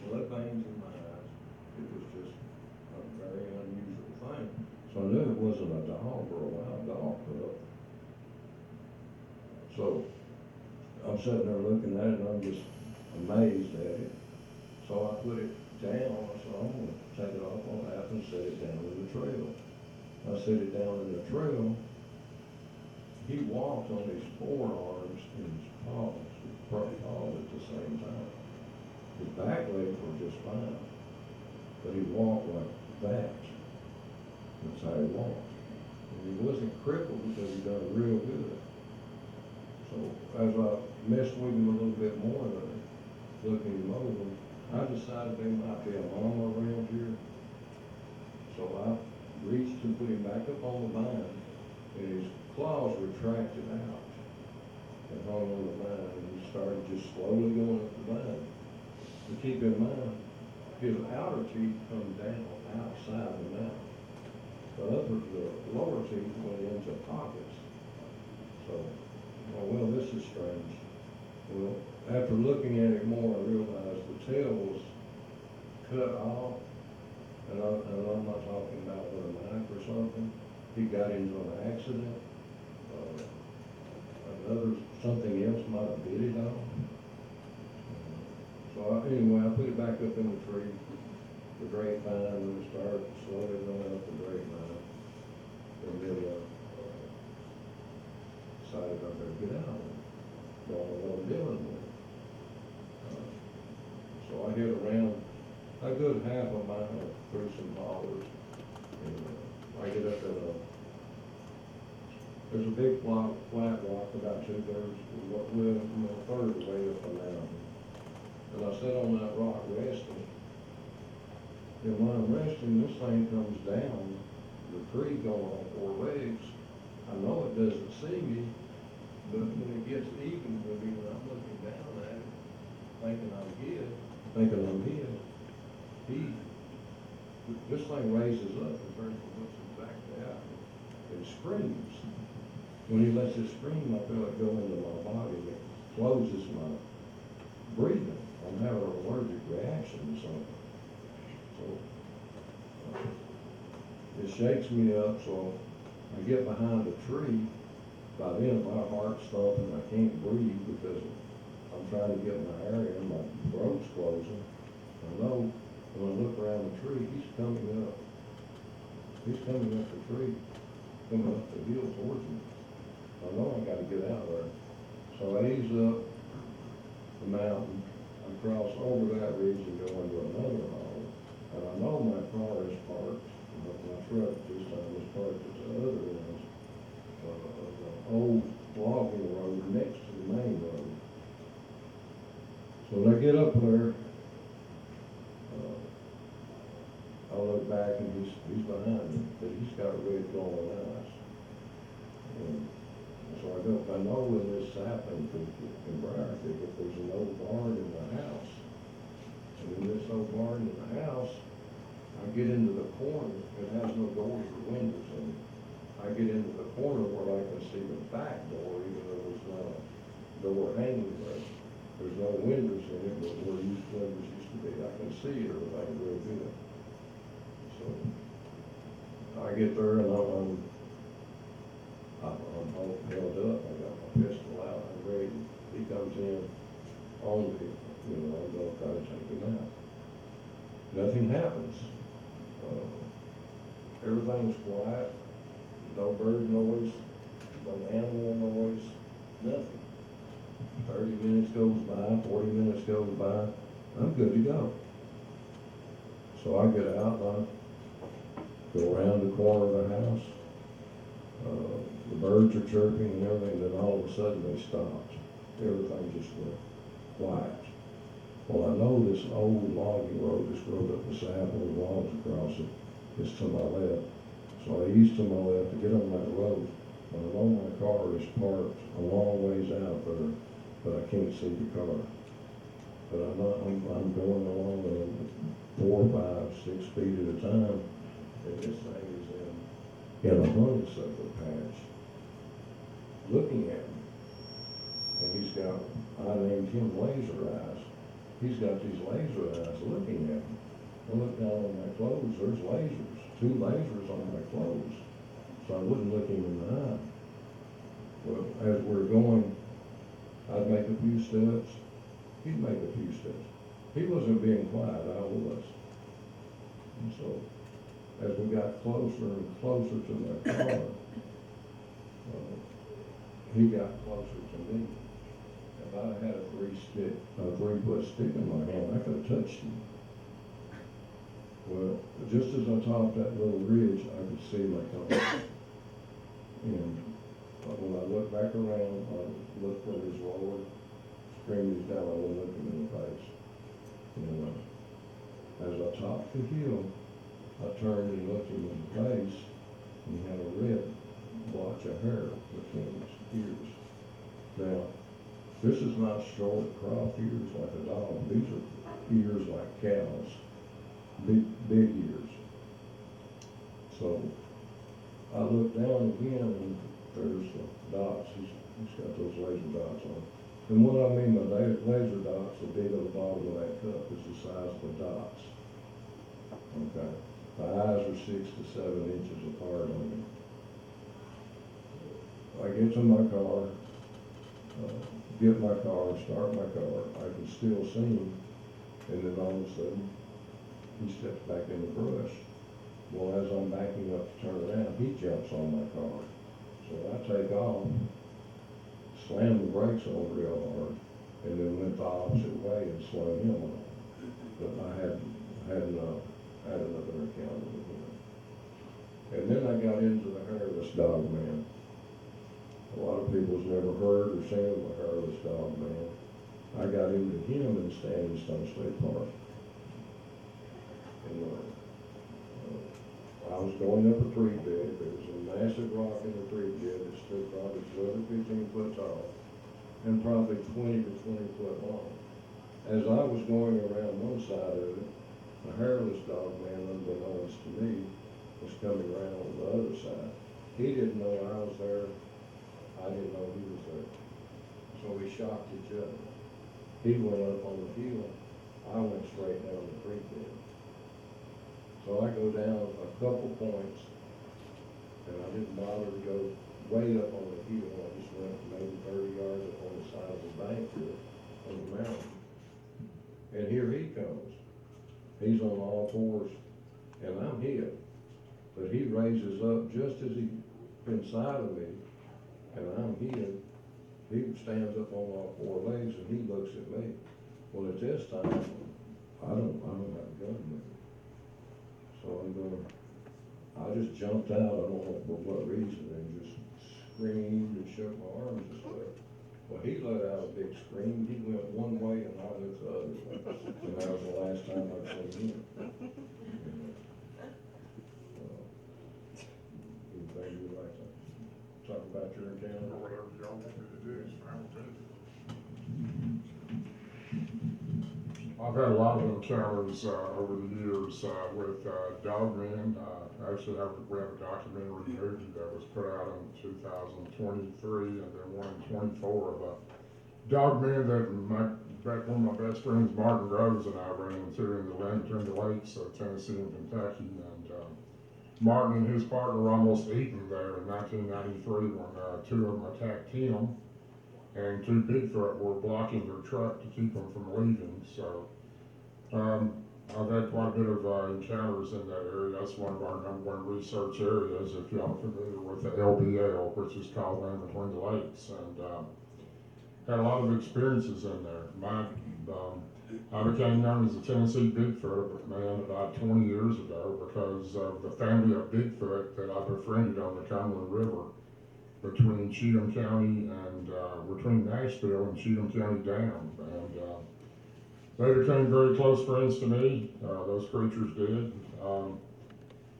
Speaker 3: blood veins in my eyes. It was just a very unusual thing. So I knew it wasn't a dog or a wild dog, but so I'm sitting there looking at it and I'm just amazed at it. So I put it down. I said, I'm going to take it off on that and set it down in the trail. I set it down in the trail. He walked on his forearms and his paws, his front paws at the same time. His back legs were just fine, but he walked like that. That's how he walked. And he wasn't crippled because he done real good. So as I messed with him a little bit more, looking him over, I decided there might be a mama around here. So I reached and put him back up on the vine, and his claws retracted out and hung on the vine, and he started just slowly going up the vine. But keep in mind, his outer teeth come down outside the mouth. The lower teeth went into pockets. So, well, this is strange. Well, after looking at it more, I realized the tail was cut off, and I'm not talking about with a knife or something. He got into an accident. Something else might have bit it off. Anyway, I put it back up in the tree, the grapevine, and it started slowly going up the grapevine. And then decided I better get out of it. Don't know what I'm dealing with. So I hit around a good half a mile through some hollers, and I get up at there's a big flat rock about 2/3, a third of the way up the mountain. And I sat on that rock resting. And when I'm resting, this thing comes down, the tree going on 4 legs. I know it doesn't see me, but when it gets even with me, when I'm looking down at it, thinking I'm hid, this thing raises up and turns and looks back out and screams. When he lets it scream, I feel it go into my body and it closes my breathing. I'm having an allergic reaction to something. So it shakes me up, so I get behind a tree. By then my heart's thumping, I can't breathe because I'm trying to get my air in, my throat's closing. I know when I look around the tree, he's coming up. He's coming up the tree, coming up the hill towards me. I know I gotta get out of there. So I ease up the mountain, I cross over that ridge and go into another hollow. And I know my car is parked, but my truck this time is parked at the other end of the old logging road next to the main road. So when I get up there, I look back and he's behind me, but he's got red glowing eyes. And so I know in this sapling thicket, in briar thicket, there's an old barn in the house. And in this old barn in the house, I get into the corner. It has no doors or windows in it. I get into the corner where I can see the back door, even though there's no door hanging there. There's no windows in it, but where windows used to be, I can see everything real good. So I get there and I'm all held up. I got my pistol out. I'm ready. He comes in on me. I'm going to try to take him out. Nothing happens. Everything's quiet. No bird noise. No animal noise. Nothing. 30 minutes goes by. 40 minutes goes by. I'm good to go. So I get out and I go around the corner of the house. The birds are chirping and everything, then all of a sudden they stopped. Everything just went quiet. Well, I know this old logging road, this road up the sapling logs across it, is to my left. So I ease to my left to get on that road. And I know my car is parked a long ways out there, but I can't see the car. But I'm going along 4, 5, 6 feet at a time, and this thing is in a honeysuckle patch, looking at me. And he's got, I named him laser eyes. He's got these laser eyes looking at me. I look down on my clothes, there's lasers, 2 lasers on my clothes. So I wouldn't look him in the eye. Well, as we're going, I'd make a few steps, he'd make a few steps. He wasn't being quiet, I was. And so, as we got closer and closer to my car, he got closer to me. If I had a 3-foot stick in my hand, I could have touched him. Well, just as I topped that little ridge, I could see my car. And when I looked back around, I looked for his lower extremities down, I wouldn't look him in the face. And as I topped the hill, I turned and looked him in the face, and he had a red blotch of hair between his ears. Now, this is not short crop ears like a dog. These are ears like cows, big ears. So I looked down again, and there's dots. He's got those laser dots on. And what I mean by laser dots, the big of the bottom of that cup is the size of the dots. Okay. The eyes are 6 to 7 inches apart on him. I get to my car, start my car. I can still see him, and then all of a sudden, he steps back in the brush. Well, as I'm backing up to turn around, he jumps on my car. So I take off, slam the brakes on real hard, and then went the opposite way and slung him on. But I hadn't had another encounter with him. And then I got into the hairless dog man. A lot of people's never heard or seen of a hairless dog man. I got into him in Standing Stone State Park. And I was going up a creek bed. There was a massive rock in the creek bed that stood probably 12 or 15 foot tall and probably 20 to 20 foot long. As I was going around one side of it, a hairless dog man, unbeknownst to me, was coming around on the other side. He didn't know I was there. I didn't know he was there. So we shocked each other. He went up on the hill. I went straight down the creek bed. So I go down a couple points, and I didn't bother to go way up on the hill. I just went maybe 30 yards up on the side of the bank here on the mountain. And here he comes. He's on all fours, and I'm hit. But he raises up just as he's inside of me, and I'm hit. He stands up on all 4 legs, and he looks at me. Well, at this time, I don't have a gun with me. So I just jumped out, I don't know for what reason, and just screamed and shook my arms and stuff. Well, he let out a big scream. He went one way and I went the other way. And that was the last time I'd seen him. Anything you'd like to talk about your encounter?
Speaker 4: Or whatever y'all want me to do, it's fine with me. I've had a lot of encounters over the years with dogmen. Actually, we have a documentary movie that was put out in 2023, and then one in 24 of a dogman that one of my best friends, Martin Groves, and I ran into in the lakes of Tennessee and Kentucky. And Martin and his partner were almost eaten there in 1993 when 2 of them attacked him, and 2 Bigfoot were blocking their truck to keep them from leaving. So I've had quite a bit of encounters in that area. That's one of our #1 research areas, if y'all are familiar with the LBL, which is called Land Between the Lakes, and had a lot of experiences in there. I became known as the Tennessee Bigfoot man about 20 years ago because of the family of Bigfoot that I befriended on the Cumberland River between Cheatham County and between Nashville and Cheatham County Dam. And they became very close friends to me, those creatures did.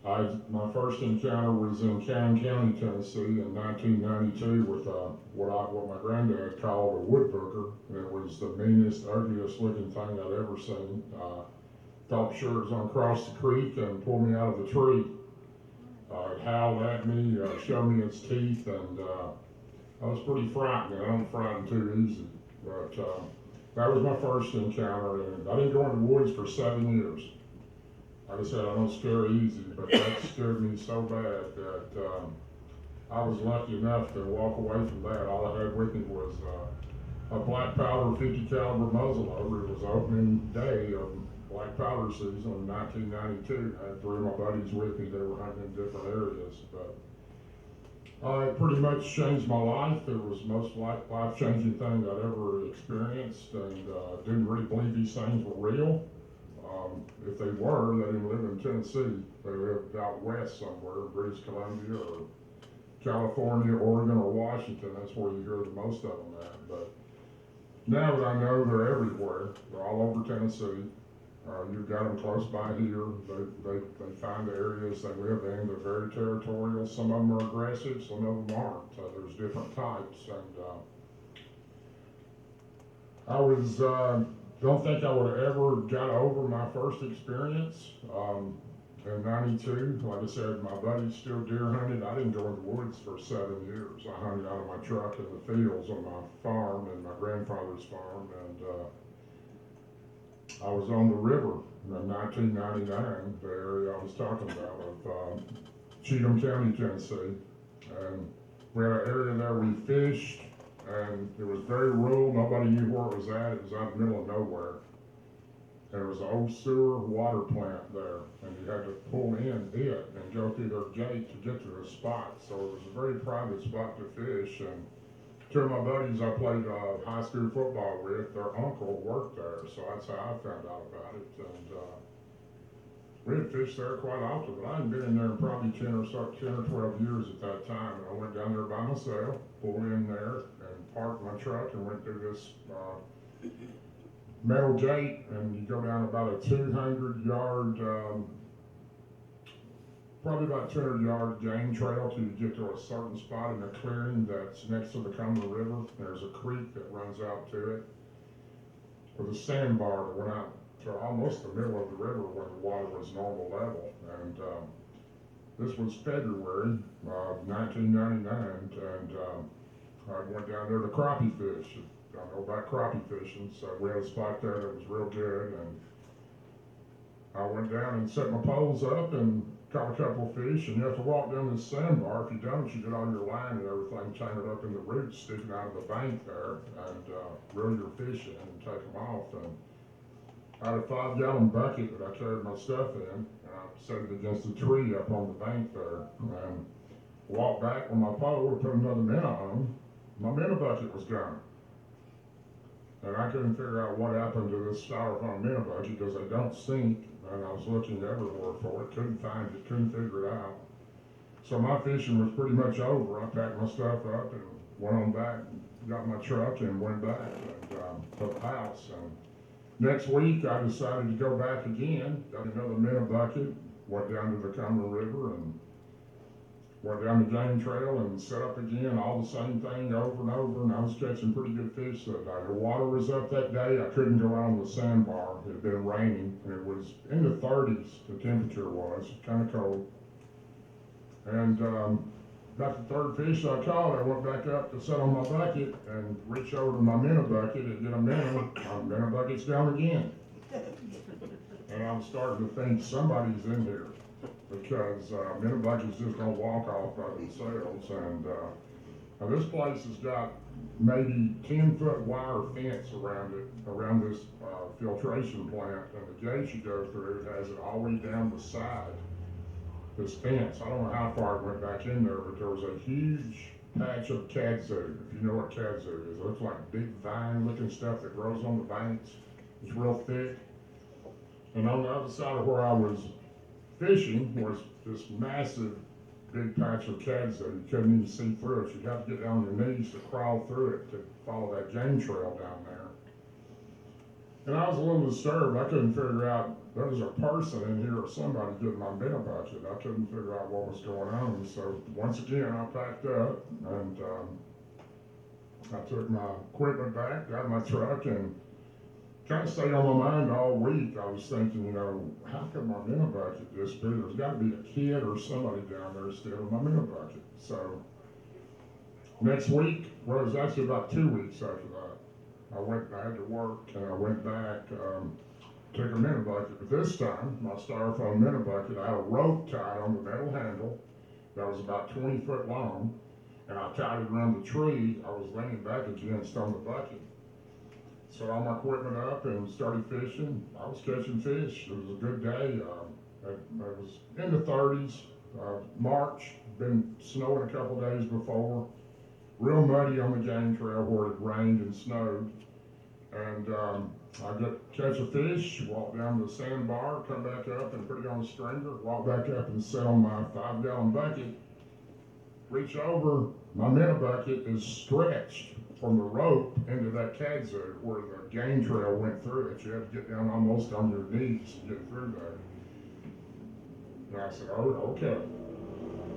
Speaker 4: My first encounter was in Cannon County, Tennessee in 1992 with what my granddad called a woodbooker. It was the meanest, ugliest looking thing I'd ever seen. Thought sure it was gonna cross the creek and pull me out of the tree. It howled at me, showed me its teeth, and I was pretty frightened. I don't frighten too easy, but that was my first encounter, and I didn't go in the woods for 7 years. Like I said, I don't scare easy, but that scared me so bad that I was lucky enough to walk away from that. All I had with me was a black powder 50 caliber muzzleloader. It was opening day of black powder season in 1992. I had three of my buddies with me. They were hunting in different areas, but it pretty much changed my life. It was the most life-changing thing I'd ever experienced, and didn't really believe these things were real. If they were, they didn't live in Tennessee. They lived out west somewhere, British Columbia or California, Oregon, or Washington. That's where you hear the most of them at. But now that I know they're everywhere, they're all over Tennessee. You've got them close by here. They find the areas they live in. They're very territorial. Some of them are aggressive, some of them aren't. There's different types. And I was, don't think I would have ever got over my first experience. In 92, like I said, my buddy still deer hunted. I didn't go in the woods for 7 years. I hunted out of my truck in the fields on my farm and my grandfather's farm, and I was on the river in 1999, the area I was talking about, of Cheatham County, Tennessee. And we had an area there we fished, and it was very rural. Nobody knew where it was at. It was out in the middle of nowhere. And there was an old sewer water plant there, and you had to pull in it and go through their gate to get to the spot. So it was a very private spot to fish. And two of my buddies I played high school football with, their uncle worked there, so that's how I found out about it. And we had fished there quite often, but I hadn't been in there in probably 10 or 12 years at that time. And I went down there by myself, pulled in there, and parked my truck and went through this metal gate, and you go down about a 200-yard, probably about 200-yard game trail till you get to a certain spot in a clearing that's next to the Cumberland River. There's a creek that runs out to it with a sandbar that went out to almost the middle of the river where the water was normal level. And this was February of 1999, and I went down there to crappie fish. I know about crappie fishing, so we had a spot there that was real good, and I went down and set my poles up and caught a couple of fish. And you have to walk down this sandbar. If you don't, you get all your line and everything tangled up in the roots sticking out of the bank there, and reel your fish in and take them off. And I had a 5-gallon bucket that I carried my stuff in, and I set it against a tree up on the bank there, and walked back with my pole to put another minnow on. My minnow bucket was gone. And I couldn't figure out what happened to this styrofoam minnow bucket because they don't sink, and I was looking everywhere for it, couldn't find it, couldn't figure it out. So my fishing was pretty much over. I packed my stuff up and went on back, got my truck and went back and to the house. And next week I decided to go back again, got another minnow bucket, went down to the Cumberland River and went down the game trail and set up again, all the same thing over and over, and I was catching pretty good fish that day. The water was up that day. I couldn't go out on the sandbar. It had been raining, and it was in the 30s, the temperature was, kind of cold. And about the third fish I caught, I went back up to set on my bucket and reach over to my minnow bucket and get a minnow. My minnow bucket's down again. And I'm starting to think somebody's in here, because minnow buckets just don't walk off by themselves. And now this place has got maybe 10-foot wire fence around it, around this filtration plant, and the gate you go through has it all the way down the side, this fence. I don't know how far it went back in there, but there was a huge patch of kudzu, if you know what kudzu is. It looks like big vine-looking stuff that grows on the banks. It's real thick. And on the other side of where I was fishing was this massive big patch of kudzu. You couldn't even see through it. You'd have to get down on your knees to crawl through it to follow that game trail down there. And I was a little disturbed. I couldn't figure out, there was a person in here or somebody getting my minnow bucket. I couldn't figure out what was going on. So once again, I packed up and I took my equipment back, got my truck, and kind of stayed on my mind all week. I was thinking, how come my minnow bucket this big? There's got to be a kid or somebody down there stealing my minnow bucket. So next week, well, it was actually about 2 weeks after that. I had to work, and I went back, took a minnow bucket. But this time, my styrofoam minnow bucket, I had a rope tied on the metal handle that was about 20 foot long, and I tied it around the tree I was leaning back against on the bucket. Set all my equipment up and started fishing. I was catching fish. It was a good day. It was in the 30s, March, been snowing a couple days before. Real muddy on the game trail where it rained and snowed. And I catch a fish, walk down to the sandbar, come back up and put it on a stringer, walk back up and set on my 5-gallon bucket. Reach over, my minnow bucket is stretched from the rope into that kudzu where the game trail went through it. You had to get down almost on your knees to get through there. And I said, oh, okay.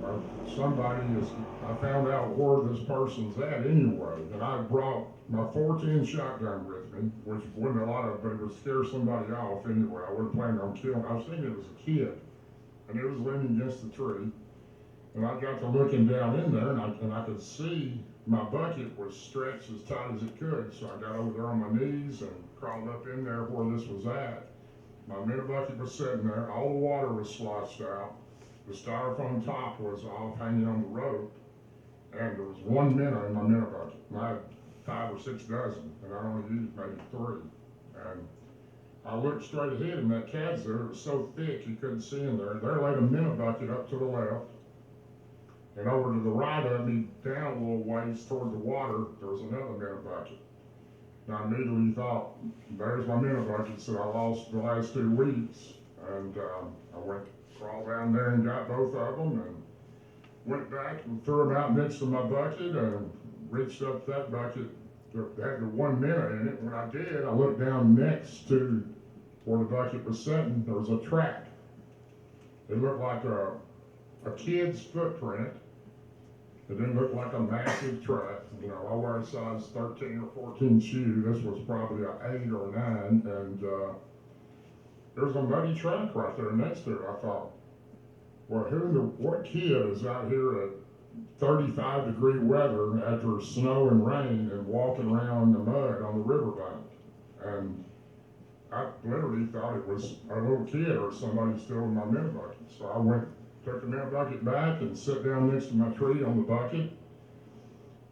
Speaker 4: I found out where this person's at anyway. And I brought my 410 shotgun with me, which wasn't a lot of, but it would scare somebody off anyway. I wasn't planning on killing. I was thinking it was a kid, and it was leaning against the tree. And I got to looking down in there, and I could see my bucket was stretched as tight as it could. So I got over there on my knees and crawled up in there where this was at. My minnow bucket was sitting there. All the water was sloshed out. The styrofoam top was off hanging on the rope. And there was one minnow in my minnow bucket. And I had 5 or 6 dozen, and I only used maybe 3. And I looked straight ahead, and that kudzu, it was so thick you couldn't see in there. There laid a minnow bucket up to the left. And over to the right of me, down a little ways toward the water, there was another minnow bucket. And I immediately thought, there's my minnow buckets that I lost the last 2 weeks. And I crawled down there and got both of them, and went back and threw them out next to my bucket and reached up that bucket that had the 1 minnow in it. When I did, I looked down next to where the bucket was sitting. There was a track. It looked like a kid's footprint. It didn't look like a massive track. I wear a size 13 or 14 shoe. This was probably an 8 or 9, and there's a muddy track right there next to it. I thought, well, what kid is out here at 35-degree weather after snow and rain and walking around the mud on the riverbank? And I literally thought it was a little kid or somebody stealing my minnow bucket. So I took the minnow bucket back and sat down next to my tree on the bucket.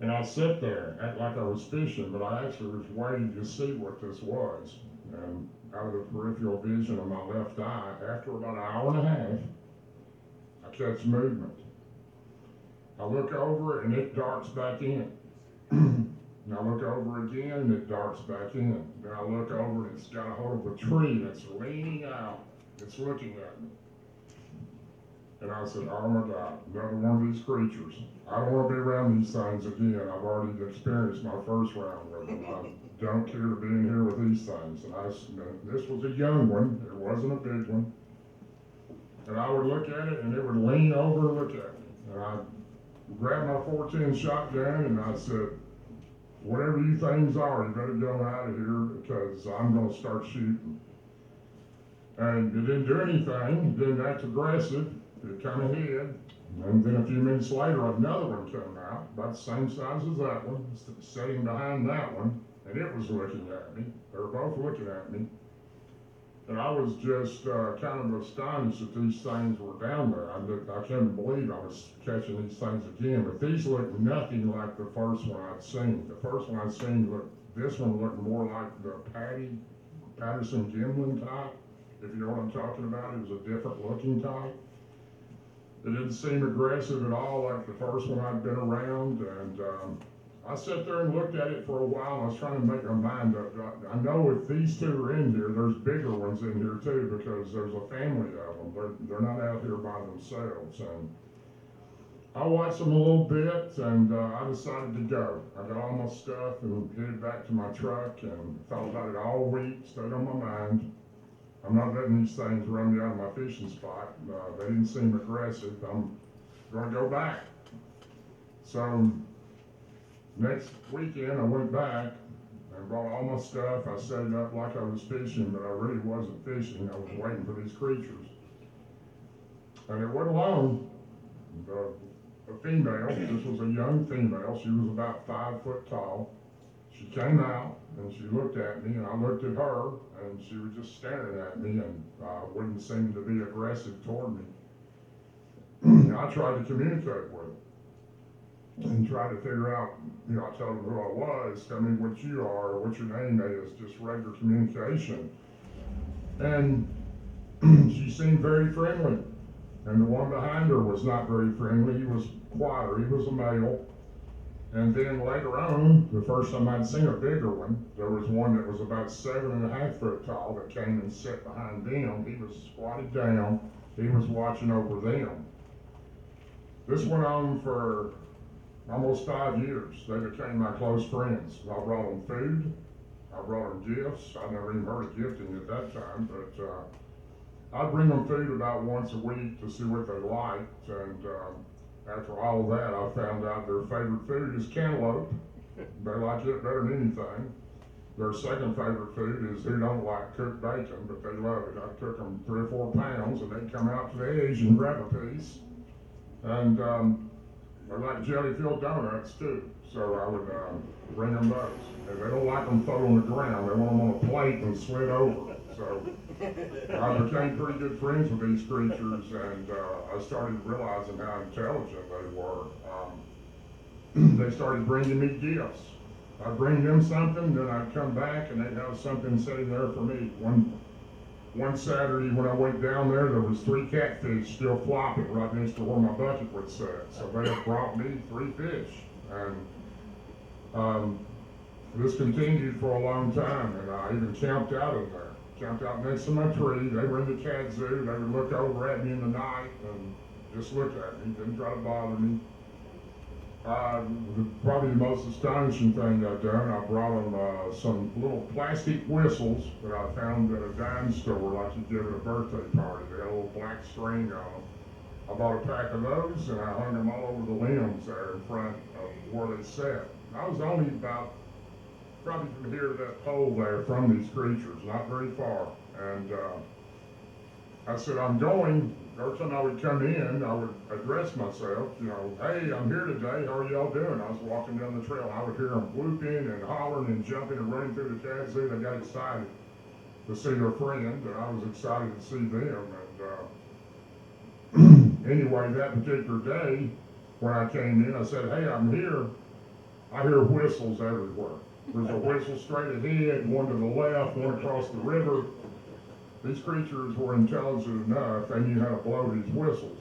Speaker 4: And I sat there, act like I was fishing, but I actually was waiting to see what this was. And out of the peripheral vision of my left eye, after about an hour and a half, I catch movement. I look over and it darts back in. And I look over again and it darts back in. Then I look over and it's got a hold of a tree that's leaning out. It's looking at me. And I said, oh my God, another one of these creatures. I don't want to be around these things again. I've already experienced my first round with them. I don't care to be in here with these things. And this was a young one. It wasn't a big one. And I would look at it and it would lean over and look at me. And I grabbed my 410 shotgun and I said, whatever you things are, you better get out of here because I'm going to start shooting. And it didn't do anything. It didn't act aggressive. It kind of hid. And then a few minutes later, another one came out, about the same size as that one, sitting behind that one, and it was looking at me. They were both looking at me. And I was just kind of astonished that these things were down there. I couldn't believe I was catching these things again. But these looked nothing like the first one I'd seen. The first one I'd seen this one looked more like the Patterson Gimlin type. If you know what I'm talking about, it was a different looking type. It didn't seem aggressive at all like the first one I'd been around. And I sat there and looked at it for a while. I was trying to make my mind up. I know if these 2 are in here, there's bigger ones in here too because there's a family of them. They're not out here by themselves. And I watched them a little bit and I decided to go. I got all my stuff and headed back to my truck and thought about it all week, stayed on my mind. I'm not letting these things run me out of my fishing spot. They didn't seem aggressive. I'm going to go back. So next weekend I went back and brought all my stuff. I set it up like I was fishing, but I really wasn't fishing. I was waiting for these creatures. And it went along. A female, this was a young female, she was about 5 foot tall. She came out and she looked at me, and I looked at her, and she was just staring at me and wouldn't seem to be aggressive toward me. I tried to communicate with her and tried to figure out, I told her who I was, tell me what you are, what your name is, just regular communication. And she seemed very friendly. And the one behind her was not very friendly. He was quieter. He was a male. And then later on, the first time I'd seen a bigger one, there was one that was about 7.5 foot tall that came and sat behind them. He was squatted down. He was watching over them. This went on for almost 5 years. They became my close friends. I brought them food. I brought them gifts. I never even heard of gifting at that time, but I'd bring them food about once a week to see what they liked. And after all of that, I found out their favorite food is cantaloupe. They like it better than anything. Their second favorite food is who don't like cooked bacon, but they love it. I took them 3 or 4 pounds, and they'd come out to the edge and grab a piece. And they like jelly-filled donuts too, so I would bring them those. And they don't like them thrown on the ground. They want them on a plate and slid over. So I became pretty good friends with these creatures, and I started realizing how intelligent they were. They started bringing me gifts. I'd bring them something, then I'd come back and they'd have something sitting there for me. One Saturday when I went down there was 3 catfish still flopping right next to where my bucket would sit. So they had brought me 3 fish. And this continued for a long time, and I even camped out in there. Camped out next to my tree. They were in the cat zoo. They would look over at me in the night and just look at me, didn't try to bother me. Probably the most astonishing thing I've done, I brought them some little plastic whistles that I found at a dime store, like you give at a birthday party. They had a little black string on them. I bought a pack of those, and I hung them all over the limbs there in front of where they sat. I was only about, probably from here to that pole there from these creatures, not very far. And I said, I'm going. Every time I would come in, I would address myself, hey, I'm here today, how are y'all doing? I was walking down the trail, I would hear them whooping and hollering and jumping and running through the cat zoo. They got excited to see their friend, and I was excited to see them. And anyway, that particular day, when I came in, I said, hey, I'm here. I hear whistles everywhere. There's a whistle straight ahead, one to the left, one across the river. These creatures were intelligent enough, they knew how to blow these whistles.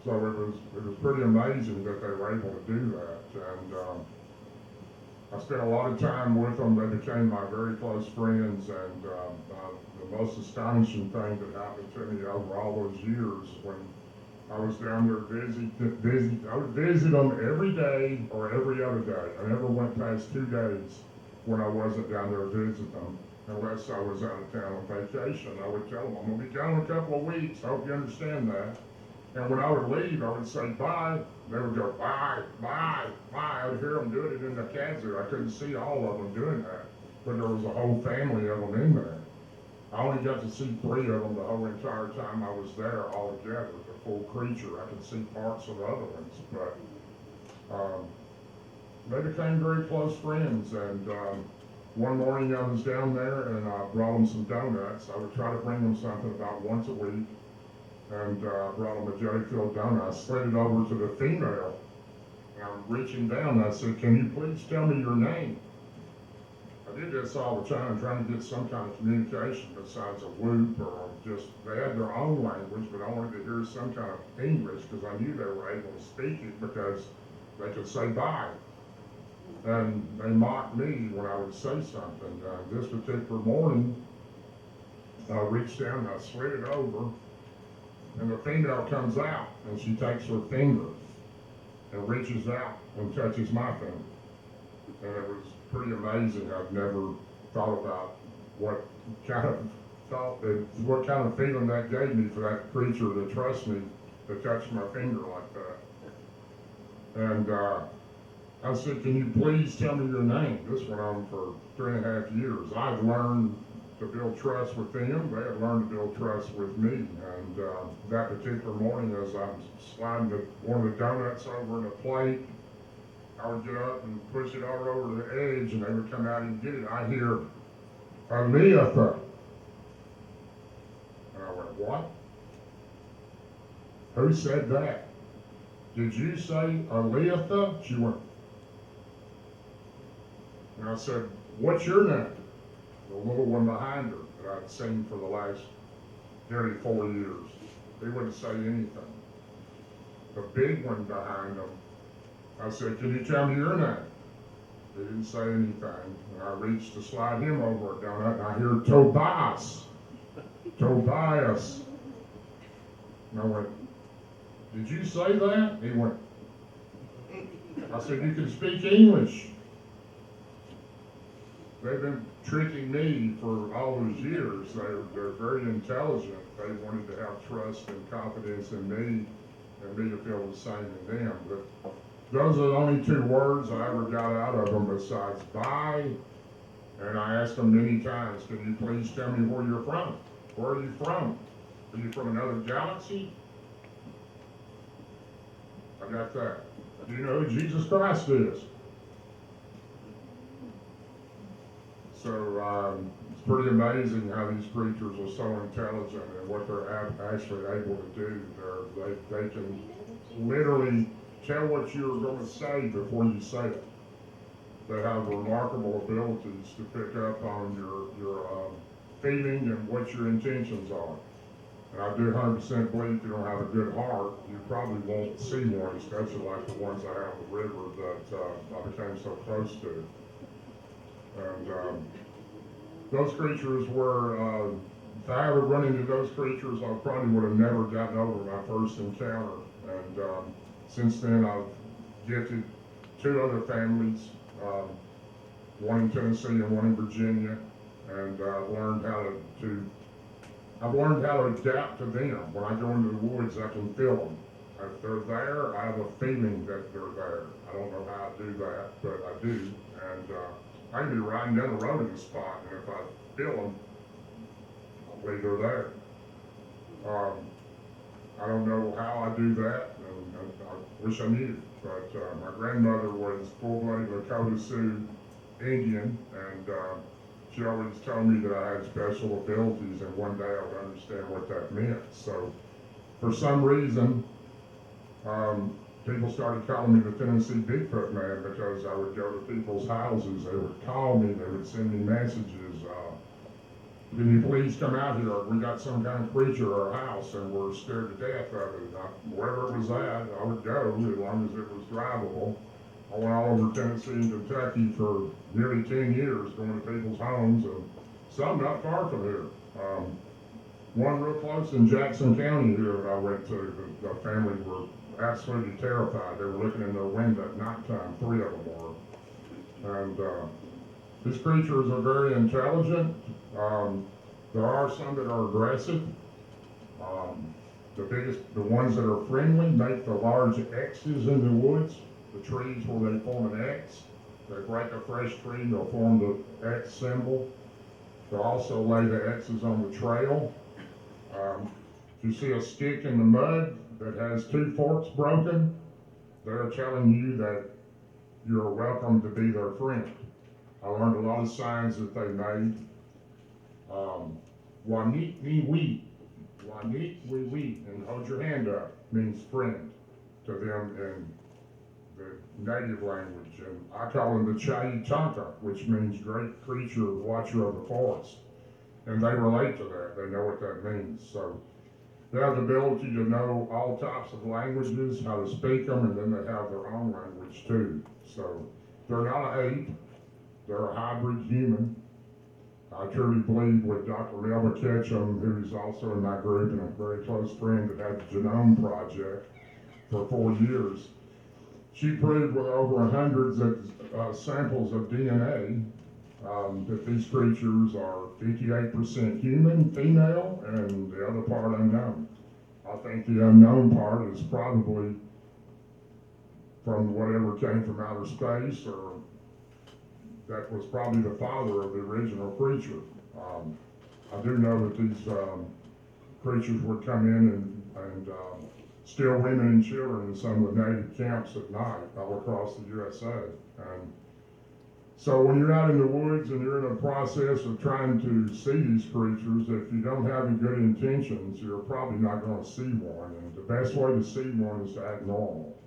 Speaker 4: So it was pretty amazing that they were able to do that. And I spent a lot of time with them. They became my very close friends. And the most astonishing thing that happened to me over all those years, when I was down there I would visit them every day or every other day. I never went past 2 days when I wasn't down there visiting them, unless I was out of town on vacation. I would tell them, I'm going to be gone in a couple of weeks. I hope you understand that. And when I would leave, I would say bye. They would go, bye, bye, bye. I would hear them doing it in the cat zoo. I couldn't see all of them doing that, but there was a whole family of them in there. I only got to see 3 of them the whole entire time I was there all together, the full creature. I could see parts of the other ones, but they became very close friends. And one morning I was down there and I brought them some donuts. I would try to bring them something about once a week, and brought them a jelly-filled donut. I slid it over to the female, and I'm reaching down and I said, can you please tell me your name? I did this all the time, trying to get some kind of communication besides a whoop, or just, they had their own language, but I wanted to hear some kind of English, because I knew they were able to speak it because they could say bye. And they mocked me when I would say something. This particular morning, I reached down and I slid it over, and the female comes out, and she takes her finger and reaches out and touches my finger. And it was pretty amazing. I've never thought about what kind of feeling that gave me for that creature to trust me to touch my finger like that. And I said, can you please tell me your name? This went on for 3.5 years. I've learned to build trust with them. They had learned to build trust with me. And that particular morning, as I'm sliding one of the donuts over in a plate, I would get up and push it all over the edge, and they would come out and get it. I hear, Aleatha. And I went, what? Who said that? Did you say Aleatha? She went, and I said, what's your name? The little one behind her that I'd seen for the last nearly 4 years. They wouldn't say anything. The big one behind them, I said, can you tell me your name? They didn't say anything. And I reached to slide him over a donut, and I hear Tobias. Tobias. And I went, did you say that? He went, I said, you can speak English. They've been tricking me for all those years. They're very intelligent. They wanted to have trust and confidence in me and me to feel the same in them. But those are the only 2 words I ever got out of them besides bye. And I asked them many times, can you please tell me where you're from? Where are you from? Are you from another galaxy? I got that. Do you know who Jesus Christ is? So it's pretty amazing how these creatures are so intelligent and what they're actually able to do. They can literally tell what you're going to say before you say it. They have remarkable abilities to pick up on your feeling and what your intentions are. And I do 100% believe if you don't have a good heart, you probably won't see one, especially like the ones I have in the river that I became so close to. And those creatures were, if I ever run into those creatures, I probably would have never gotten over my first encounter. And since then, I've gifted 2 other families, one in Tennessee and one in Virginia, and I've learned how to adapt to them. When I go into the woods, I can feel them. If they're there, I have a feeling that they're there. I don't know how I do that, but I do. And I can be riding down the road in a spot, and if I feel them, I believe they're there. I don't know how I do that, and I wish I knew. But my grandmother was full-blooded Lakota Sioux Indian, and she always told me that I had special abilities, and one day I would understand what that meant. So, for some reason, people started calling me the Tennessee Bigfoot Man because I would go to people's houses. They would call me. They would send me messages. Can you please come out here? We got some kind of creature at our house, and we're scared to death of it. Wherever it was at, I would go as long as it was drivable. I went all over Tennessee and Kentucky for nearly 10 years, going to people's homes, and some not far from here. One real close in Jackson County here that I went to. The family were absolutely terrified. They were looking in their window at nighttime, 3 of them were. And these creatures are very intelligent. There are some that are aggressive. The ones that are friendly make the large X's in the woods, the trees where they form an X. They break a fresh tree, they'll form the X symbol. They'll also lay the X's on the trail. If you see a stick in the mud that has 2 forks broken, they're telling you that you're welcome to be their friend. I learned a lot of signs that they made. Wanik-ni-wee, wanik-wee-wee, and hold your hand up means friend to them in the native language. And I call them the Chai-Tonka, which means great creature, watcher of the forest. And they relate to that. They know what that means. So they have the ability to know all types of languages, how to speak them, and then they have their own language too. So they're not an ape. They're a hybrid human. I truly believe with Dr. Melba Ketchum, who's also in my group and a very close friend that had the Genome Project for 4 years, she proved with over hundreds of samples of DNA that these creatures are 58% human, female, and the other part unknown. I think the unknown part is probably from whatever came from outer space, or that was probably the father of the original creature. I do know that these creatures would come in and steal women and children in some of the native camps at night all across the USA. And so when you're out in the woods and you're in a process of trying to see these creatures, if you don't have any good intentions, you're probably not going to see one. And the best way to see one is to act normal.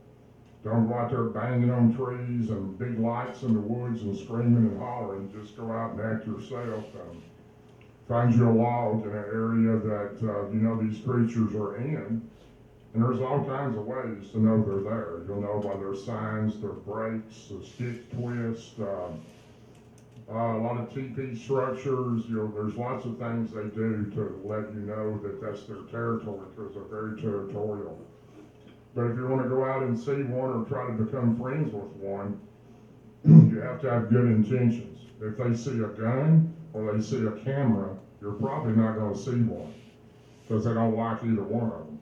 Speaker 4: Don't go out there banging on trees and big lights in the woods and screaming and hollering. Just go out and act yourself and find you a log in an area that you know these creatures are in. And there's all kinds of ways to know they're there. You'll know by their signs, their breaks, their stick twists, a lot of TP structures. There's lots of things they do to let you know that that's their territory, because they're very territorial. But if you want to go out and see one or try to become friends with one, you have to have good intentions. If they see a gun or they see a camera, you're probably not going to see one, because they don't like either one of them.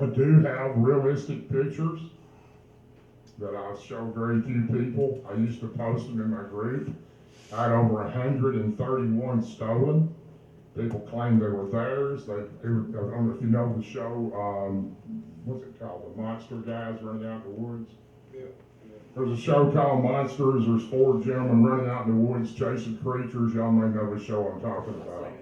Speaker 4: I do have realistic pictures that I show very few people. I used to post them in my group. I had over 131 stolen. People claimed they were theirs. I don't know if you know the show, what's it called? The Monster Guys Running Out in the Woods?
Speaker 3: Yeah.
Speaker 4: There's a show called Monsters. There's 4 gentlemen running out in the woods chasing creatures. Y'all may know the show I'm talking about.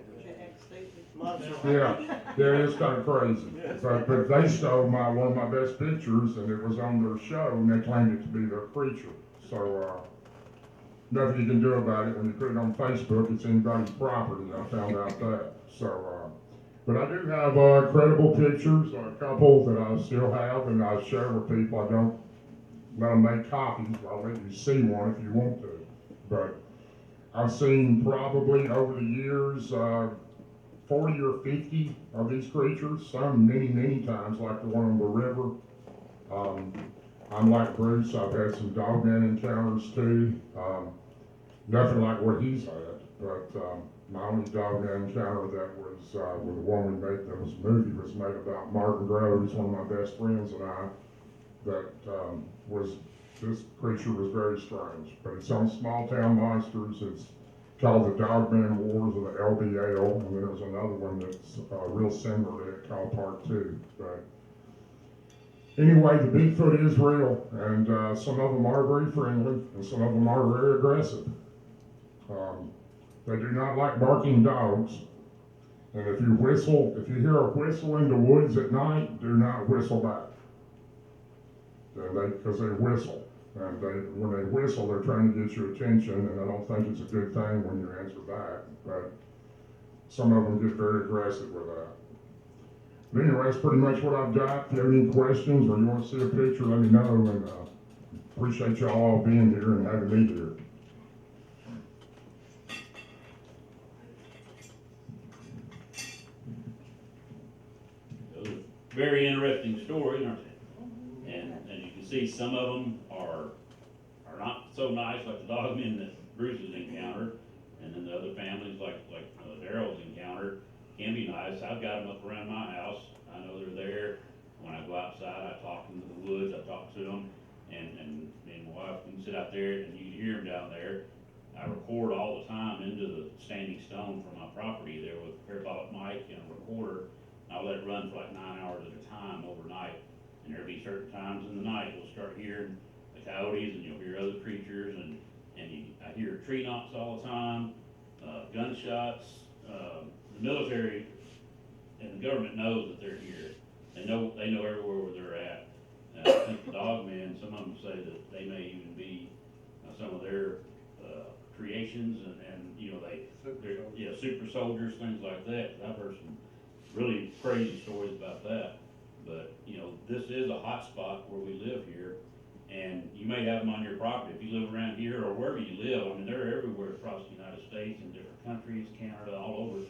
Speaker 4: Yeah, it's kind of crazy. But they stole one of my best pictures, and it was on their show, and they claimed it to be their creature. So nothing you can do about it. When you put it on Facebook, it's anybody's property. I found out that. So, but I do have credible pictures, a couple that I still have, and I share with people. I don't let them make copies. I'll let you see one if you want to. But I've seen probably over the years 40 or 50 of these creatures, some many times, like the one on the river. I'm like Bruce, I've had some dogman encounters too. Nothing like what he's had, but my only dogman encounter that was with the one we made, that was a movie, was made about Martin Groves, one of my best friends and I, that this creature was very strange. But it's on Small Town Monsters. It's called the Dogman Wars of the LBL, and then there's another one that's real similar to it called Part 2. But anyway, the Bigfoot is real, and some of them are very friendly, and some of them are very aggressive. They do not like barking dogs, and if you hear a whistle in the woods at night, do not whistle back, because they whistle. And when they whistle, they're trying to get your attention, and I don't think it's a good thing when you answer back. But some of them get very aggressive with that. But anyway, that's pretty much what I've got. If you have any questions or you want to see a picture, let me know. And appreciate y'all all being here and having me here.
Speaker 2: Those are very interesting stories, aren't they? And you can see some of them are not so nice, like the dogmen that Bruce has encountered, and then the other families like Darrell's encountered can be nice. I've got them up around my house. I know they're there. When I go outside, I talk into the woods. I talk to them, and me and my wife can sit out there and you can hear them down there. I record all the time into the standing stone from my property there with a parabolic mic and a recorder. I'll let it run for like 9 hours at a time overnight. And there'll be certain times in the night you'll start hearing the coyotes, and you'll hear other creatures, and I hear tree knocks all the time, gunshots. The military and the government knows that they're here. They know everywhere where they're at. I think the dogmen, some of them say that they may even be some of their creations, and you know they're super soldiers, things like that. I've heard some really crazy stories about that. But, you know, this is a hot spot where we live here, and you may have them on your property. If you live around here or wherever you live, I mean, they're everywhere across the United States and different countries, Canada, all over.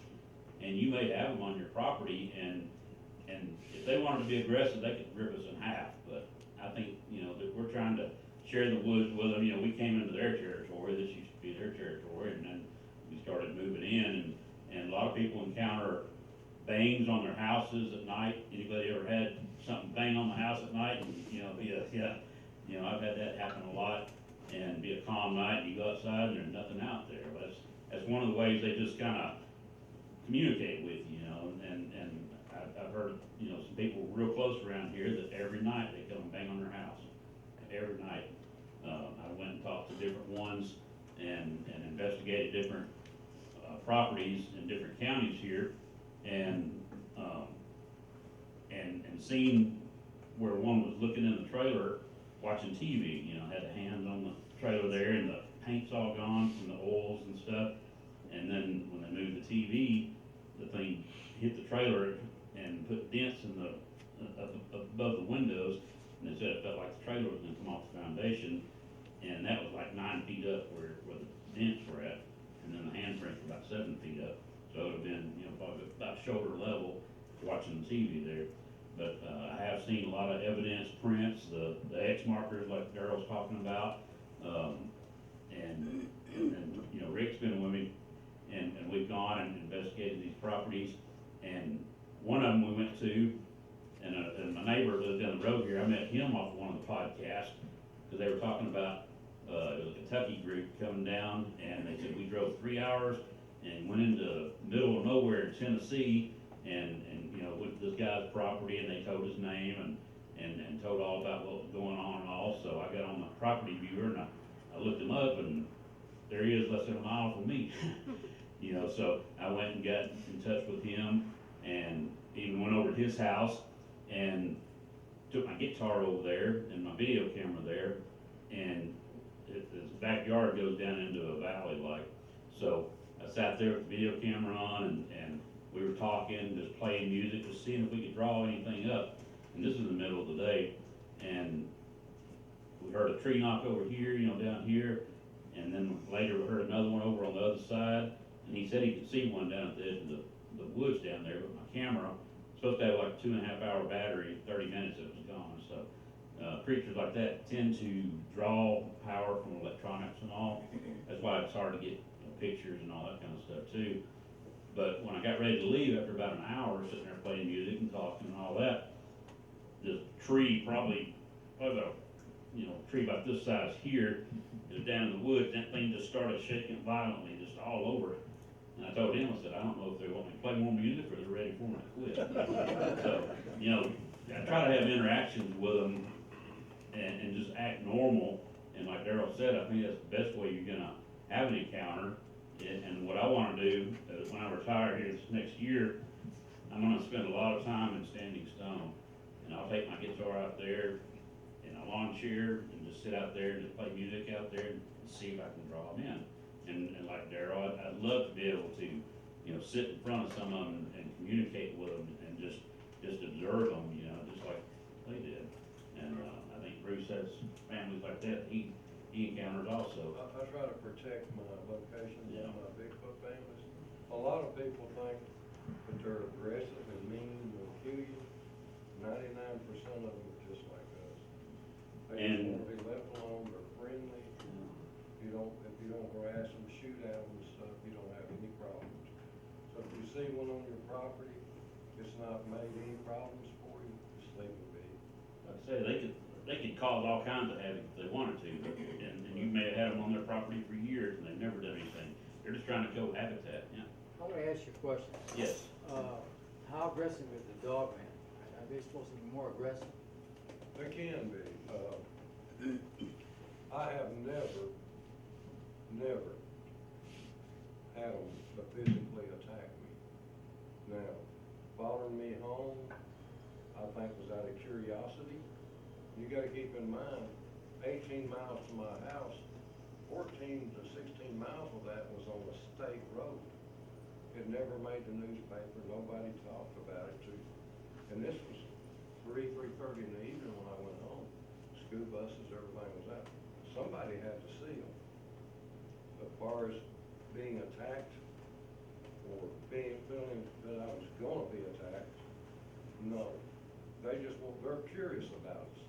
Speaker 2: And you may have them on your property, and if they wanted to be aggressive, they could rip us in half. But I think, you know, that we're trying to share the woods with them. You know, we came into their territory. This used to be their territory, and then we started moving in, and a lot of people encounter bangs on their houses at night. Anybody ever had something bang on the house at night and, I've had that happen a lot, and be a calm night, and you go outside and there's nothing out there. That's one of the ways they just kinda communicate with you, and I've heard, some people real close around here that every night they come and bang on their house, every night. I went and talked to different ones and investigated different, properties in different counties here, and seen where one was looking in the trailer, watching TV, had the hands on the trailer there, and the paint's all gone from the oils and stuff. And then when they moved the TV, the thing hit the trailer and put dents in above the windows, and they said it felt like the trailer was gonna come off the foundation, and that was like 9 feet up where the dents were at, and then the handprints were about 7 feet up. So it would have been, probably about shoulder level watching the TV there. But I have seen a lot of evidence prints, the X markers like Darrell's talking about, and Rick's been with me, and we've gone and investigated these properties, and one of them we went to, and my neighbor lives down the road here. I met him off one of the podcasts, because they were talking about, it was a Kentucky group coming down, and they said we drove 3 hours and went into the middle of nowhere in Tennessee, and went to this guy's property, and they told his name, and told all about what was going on and all. So I got on my property viewer, and I looked him up, and there he is, less than a mile from me. So I went and got in touch with him, and even went over to his house, and took my guitar over there, and my video camera there, and his backyard goes down into a valley like. So I sat there with the video camera on, and we were talking, just playing music, just seeing if we could draw anything up. And this is the middle of the day, and we heard a tree knock over here, down here, and then later we heard another one over on the other side, and he said he could see one down at the edge of the woods down there, but my camera, supposed to have like a 2.5 hour battery, 30 minutes it was gone. So creatures like that tend to draw power from electronics and all. That's why it's hard to get pictures and all that kind of stuff too. But when I got ready to leave, after about an hour, sitting there playing music and talking and all that, this tree, probably about, tree about this size here, is down in the woods. That thing just started shaking violently, just all over. And I told him, I said, I don't know if they want me to play more music or they're ready for me to quit. So, I try to have interactions with them and just act normal. And like Darrell said, I think that's the best way you're gonna have an encounter. And what I wanna do is when I retire here this next year, I'm gonna spend a lot of time in Standing Stone. And I'll take my guitar out there in a lawn chair and just sit out there and just play music out there and see if I can draw them in. And like Darrell, I'd love to be able to, sit in front of some of them and communicate with them and just observe them, just like they did. And I think Bruce has families like that he encounters also.
Speaker 3: I try to protect my locations
Speaker 2: Yeah.
Speaker 3: and my Bigfoot families. A lot of people think that they're aggressive and mean and will kill you. 99% of them are just like us. They just
Speaker 2: And-
Speaker 3: want to be left alone, they're friendly. If you don't harass them, shoot at them and stuff, you don't have any problems. So if you see one on your property, it's not made any problems for you, just leave it be.
Speaker 2: Like I say, they could cause all kinds of havoc if they wanted to, and you may have had them on their property for years and they've never done anything. They're just trying to kill habitat, yeah.
Speaker 5: I want to ask you a question.
Speaker 2: Yes.
Speaker 5: How aggressive is the dog man? Are they supposed to be more aggressive?
Speaker 3: They can be. I have never had them physically attack me. Now, following me home, I think was out of curiosity. You gotta keep in mind, 18 miles to my house, 14 to 16 miles of that was on a state road. It never made the newspaper, nobody talked about it too. And this was 3:30 in the evening when I went home. School buses, everything was out. Somebody had to see them. As far as being attacked or feeling that I was gonna be attacked, no. They're curious about us.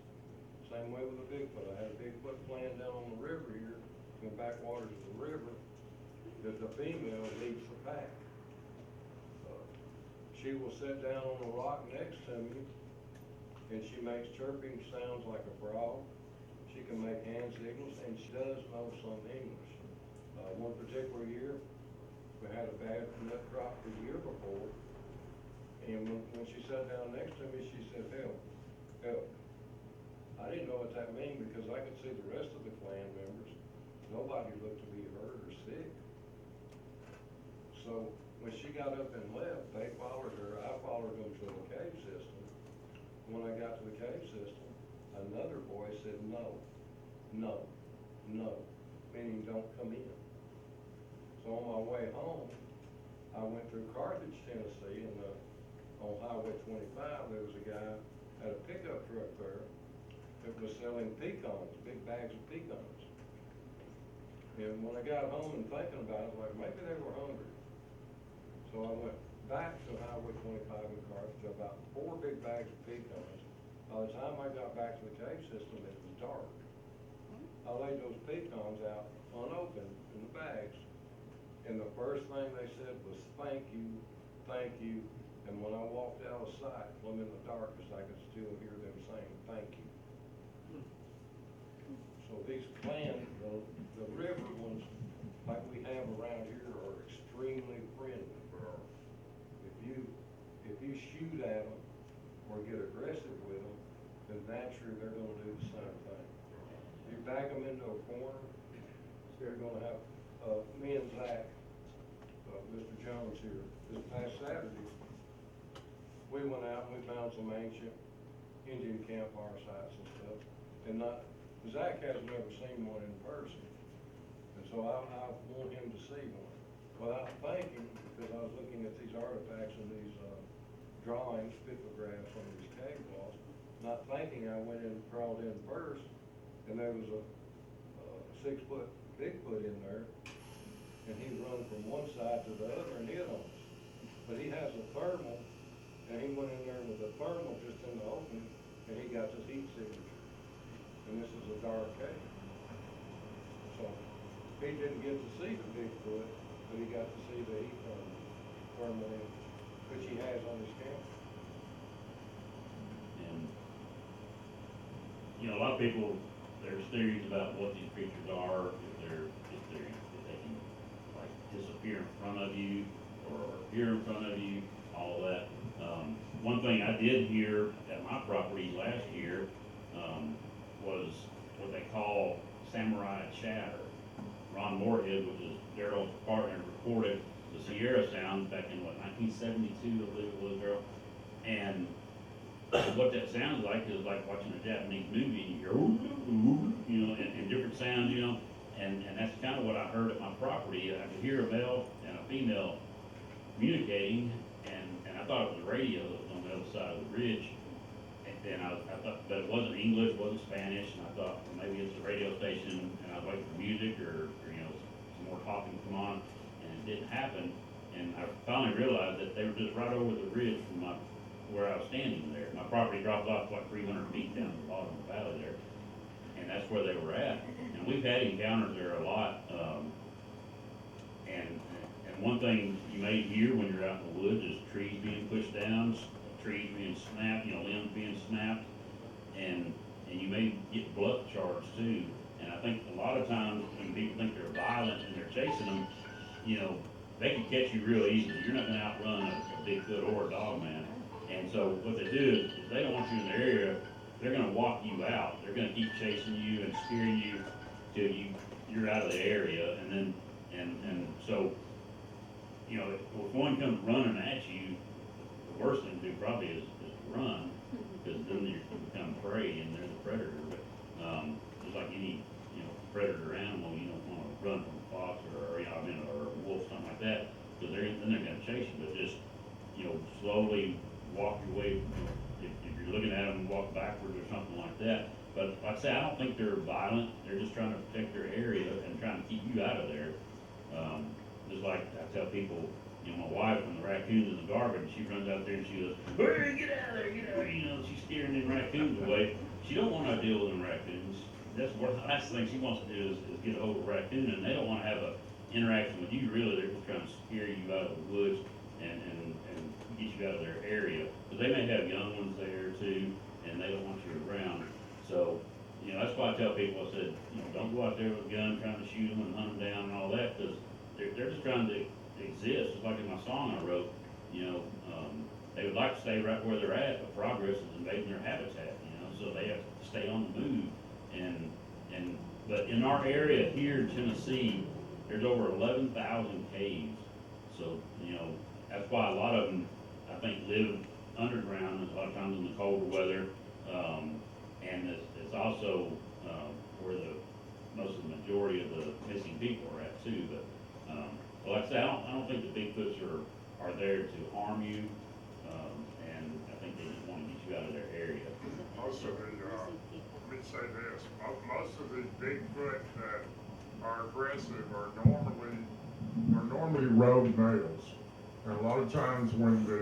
Speaker 3: Same way with the Bigfoot. I had a Bigfoot playing down on the river here, in the backwaters of the river, that the female leads the pack. She will sit down on a rock next to me and she makes chirping sounds like a frog. She can make hand signals, and she does know some English. One particular year, we had a bad nut drop the year before, and when she sat down next to me, she said, "Help, help." I didn't know what that meant because I could see the rest of the clan members. Nobody looked to be hurt or sick. So when she got up and left, they followed her. I followed them to the cave system. When I got to the cave system, another voice said, "No, no, no," meaning don't come in. So on my way home, I went through Carthage, Tennessee, and on Highway 25, there was a guy had a pickup truck there that was selling pecans, big bags of pecans. And when I got home and thinking about it, like maybe they were hungry. So I went back to Highway 25 in Carthage. I bought 4 big bags of pecans. By the time I got back to the cave system, it was dark. I laid those pecans out unopened in the bags. And the first thing they said was, "Thank you, thank you." And when I walked out of sight, when I'm in the darkness, I could still hear them saying, "Thank you." So these clans, the river ones, like we have around here, are extremely friendly. If you shoot at them or get aggressive with them, then naturally they're going to do the same thing. You back them into a corner, they're going to have me and Zach, Mr. Jones here, this past Saturday, we went out and we found some ancient Indian campfire sites and stuff. And Zach has never seen one in person. And so I want him to see one. Without thinking, because I was looking at these artifacts and these drawings, pictographs on these cave walls, not thinking, I went in, crawled in first, and there was a 6-foot Bigfoot in there. And he run from one side to the other and hit on us. But he has a thermal, and he went in there with a thermal just in the opening, and he got his heat signature. And this is a dark cave. So he didn't get to see the Bigfoot, but he got to see the heat thermal image, which he has on his camera.
Speaker 2: And, you know, a lot of people, there's theories about what these creatures are, if they can like disappear in front of you or appear in front of you, all of that. One thing I did hear at my property last year was what they call samurai chatter. Ron Moorhead, which is Darrell's partner, recorded the Sierra sounds back in 1972, I believe it was, Darrell. And what that sounds like is like watching a Japanese movie, and you hear, ooh, ooh, you know, and different sounds, you know, and that's kind of what I heard at my property. I could hear a male and a female communicating, and I thought it was radio that was on the other side of the ridge. And then I thought, but it wasn't English, it wasn't Spanish, and I thought, well, maybe it's a radio station, and I was waiting for music or you know, some more talking to come on, and it didn't happen. And I finally realized that they were just right over the ridge from where I was standing there. My property dropped off like 300 feet down the bottom of the valley there, and that's where they were at. And we've had encounters there a lot. And one thing you may hear when you're out in the woods is trees being pushed down, trees being snapped, you know, limbs being snapped, and you may get bluff charged too. And I think a lot of times when people think they're violent and they're chasing them, you know, they can catch you real easily. You're not going to outrun a Bigfoot or a dog man. And so what they do is, if they don't want you in the area, they're going to walk you out. They're going to keep chasing you and steering you till you're out of the area. And then and so, you know, if one comes running at you, the worst thing to do probably is to run, because then you become prey and they're the predator. But just like any, you know, predator animal, you don't want to run from a fox or you know, I mean, or a wolf, something like that, because then they're going to chase you. But just, you know, slowly walk your way, you know, if you're looking at them, walk backwards or something like that. But like I say, I don't think they're violent. They're just trying to protect their area and trying to keep you out of there. Just like I tell people, you know, my wife, when the raccoon's in the garbage, she runs out there and she goes, "Hey, get out of there, get out of there," you know, she's scaring them raccoons away. She don't want to deal with them raccoons. That's what the last thing she wants to do is get a hold of a raccoon, and they don't want to have an interaction with you. Really, they're just trying to scare you out of the woods and get you out of their area. But they may have young ones there too, and they don't want you around. So, you know, that's why I tell people, I said, you know, don't go out there with a gun trying to shoot them and hunt them down and all that, because they're just trying to exist, just like in my song I wrote, you know, they would like to stay right where they're at, but progress is invading their habitat, you know, so they have to stay on the move. But in our area here in Tennessee, there's over 11,000 caves. So, you know, that's why a lot of them, I think, live underground a lot of times in the colder weather. And it's also where most of the majority of the missing people are at too. But like I said, I don't think the Bigfoots are there to harm you. And I think they just want to get you out of their area.
Speaker 4: Also, let me say this, most of the Bigfoot that are aggressive are normally rogue males. And a lot of times when the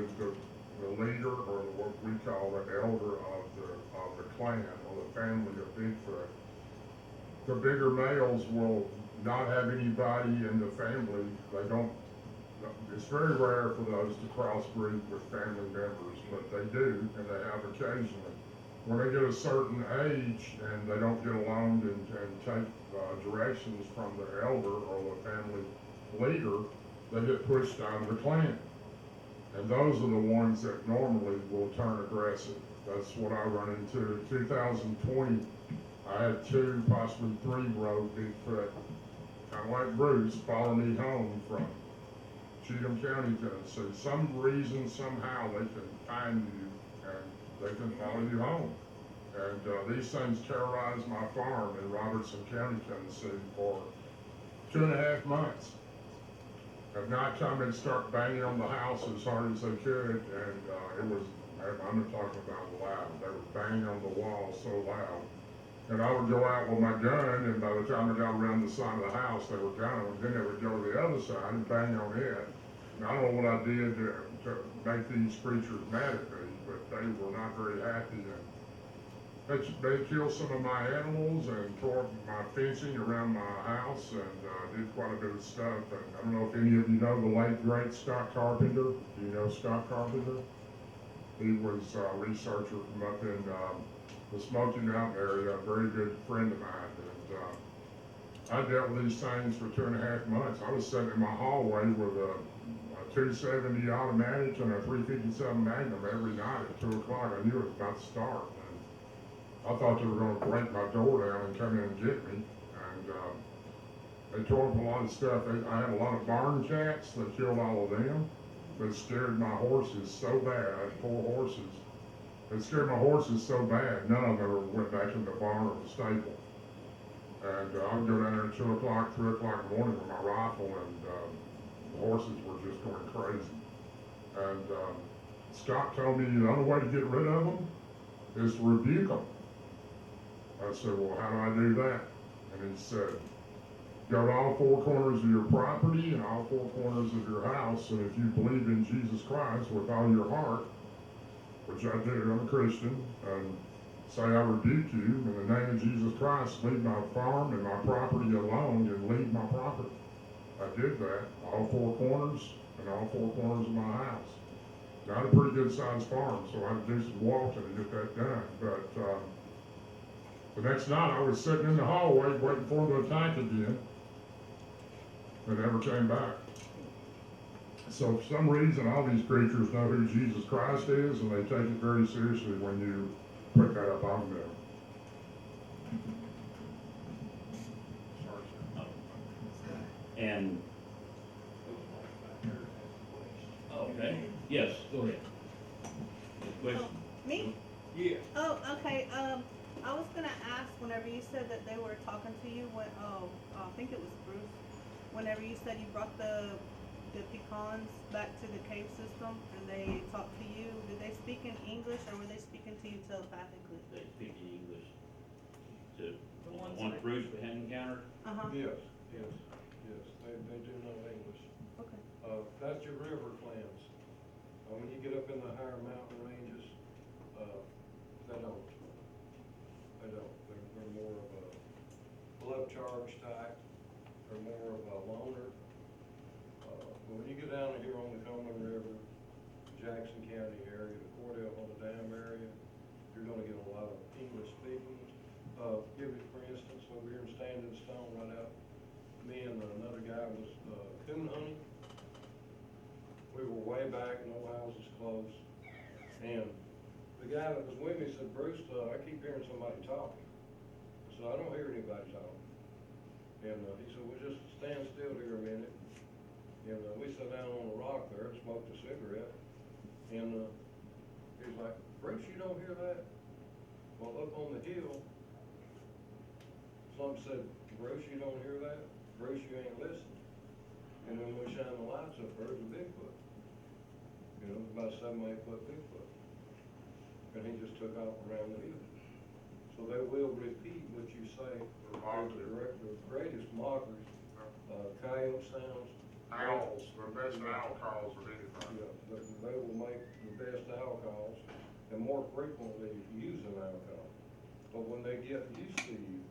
Speaker 4: leader, or what we call the elder of the clan or the family of Bigfoot, the bigger males will not have anybody in the family. It's very rare for those to crossbreed with family members, but they do, and they have occasionally. When they get a certain age and they don't get along and take directions from their elder or the family leader, they get pushed out of the clan. And those are the ones that normally will turn aggressive. That's what I run into. In 2020, I had 2, possibly 3 rogue Bigfoot, kind of like Bruce, follow me home from Cheatham County, Tennessee. Some reason, somehow, they can find you and they can follow you home. And these things terrorized my farm in Robertson County, Tennessee for 2.5 months. At night time, they'd start banging on the house as hard as they could, and I'm not talking about loud, they were banging on the wall so loud. And I would go out with my gun, and by the time I got around the side of the house, they were gone. And then they would go to the other side and bang on it. And I don't know what I did to make these creatures mad at me, but they were not very happy. And they killed some of my animals and tore my fencing around my house and did quite a bit of stuff. And I don't know if any of you know the late, great Scott Carpenter. Do you know Scott Carpenter? He was a researcher from up in the Smoky Mountain area, a very good friend of mine. And I dealt with these things for 2.5 months. I was sitting in my hallway with a 270 automatic and a 357 Magnum every night at 2 o'clock. I knew it was about to start. And I thought they were going to break my door down and come in and get me. And they tore up a lot of stuff. I had a lot of barn cats. They killed all of them. They scared my horses so bad. I had 4 horses. It scared my horses so bad, none of them ever went back in the barn or the stable. And I would go down there at 2 o'clock, 3 o'clock in the morning with my rifle, and the horses were just going crazy. And Scott told me the only way to get rid of them is to rebuke them. I said, well, how do I do that? And he said, go to all 4 corners of your property and all 4 corners of your house, and if you believe in Jesus Christ with all your heart, which I do, I'm a Christian, and say I rebuke you in the name of Jesus Christ, leave my farm and my property alone and leave my property. I did that, all 4 corners and all 4 corners of my house. Now, I had a pretty good sized farm, so I had to do some walking to get that done. But the next night I was sitting in the hallway waiting for them to attack again. They never came back. So for some reason, all these creatures know who Jesus Christ is, and they take it very seriously when you put that up on them.
Speaker 2: And, okay, yes, go ahead. Question?
Speaker 6: Me?
Speaker 5: Yeah.
Speaker 6: Oh, okay. I was gonna ask, whenever you said that they were talking to you, I think it was Bruce. Whenever you said you brought the pecans back to the cave system and they talked to you, did they speak in English or were they speaking to you telepathically?
Speaker 2: They speak in English. To one Bruce we had encountered?
Speaker 3: Yes, they do know English.
Speaker 6: Okay.
Speaker 3: That's your river clans. When you get up in the higher mountain ranges, they don't. They're more of a blood charge type. They're more of a loner. But when you get down here on the Coleman River, Jackson County area, the Cordell on the Dam area, you're gonna get a lot of English speaking. Give it, for instance, over here in Standing Stone right out, me and another guy was, coon hunting. We were way back, no houses close, and the guy that was with me said, Bruce, I keep hearing somebody talking. I said, I don't hear anybody talking. And he said, well, just stand still here a minute. And we sat down on a rock there and smoked a cigarette. And he's like, Bruce, you don't hear that? Well, up on the hill, some said, Bruce, you don't hear that? Bruce, you ain't listening. And when we shine the lights up, there's a Bigfoot. You know, about 7 or 8 foot Bigfoot. And he just took off around the hill. So they will repeat what you say. The greatest mockers, coyote sounds.
Speaker 4: Owls, the best owl calls of anything.
Speaker 3: Yeah, they will make the best owl calls and more frequently use an owl call. But when they get used to you,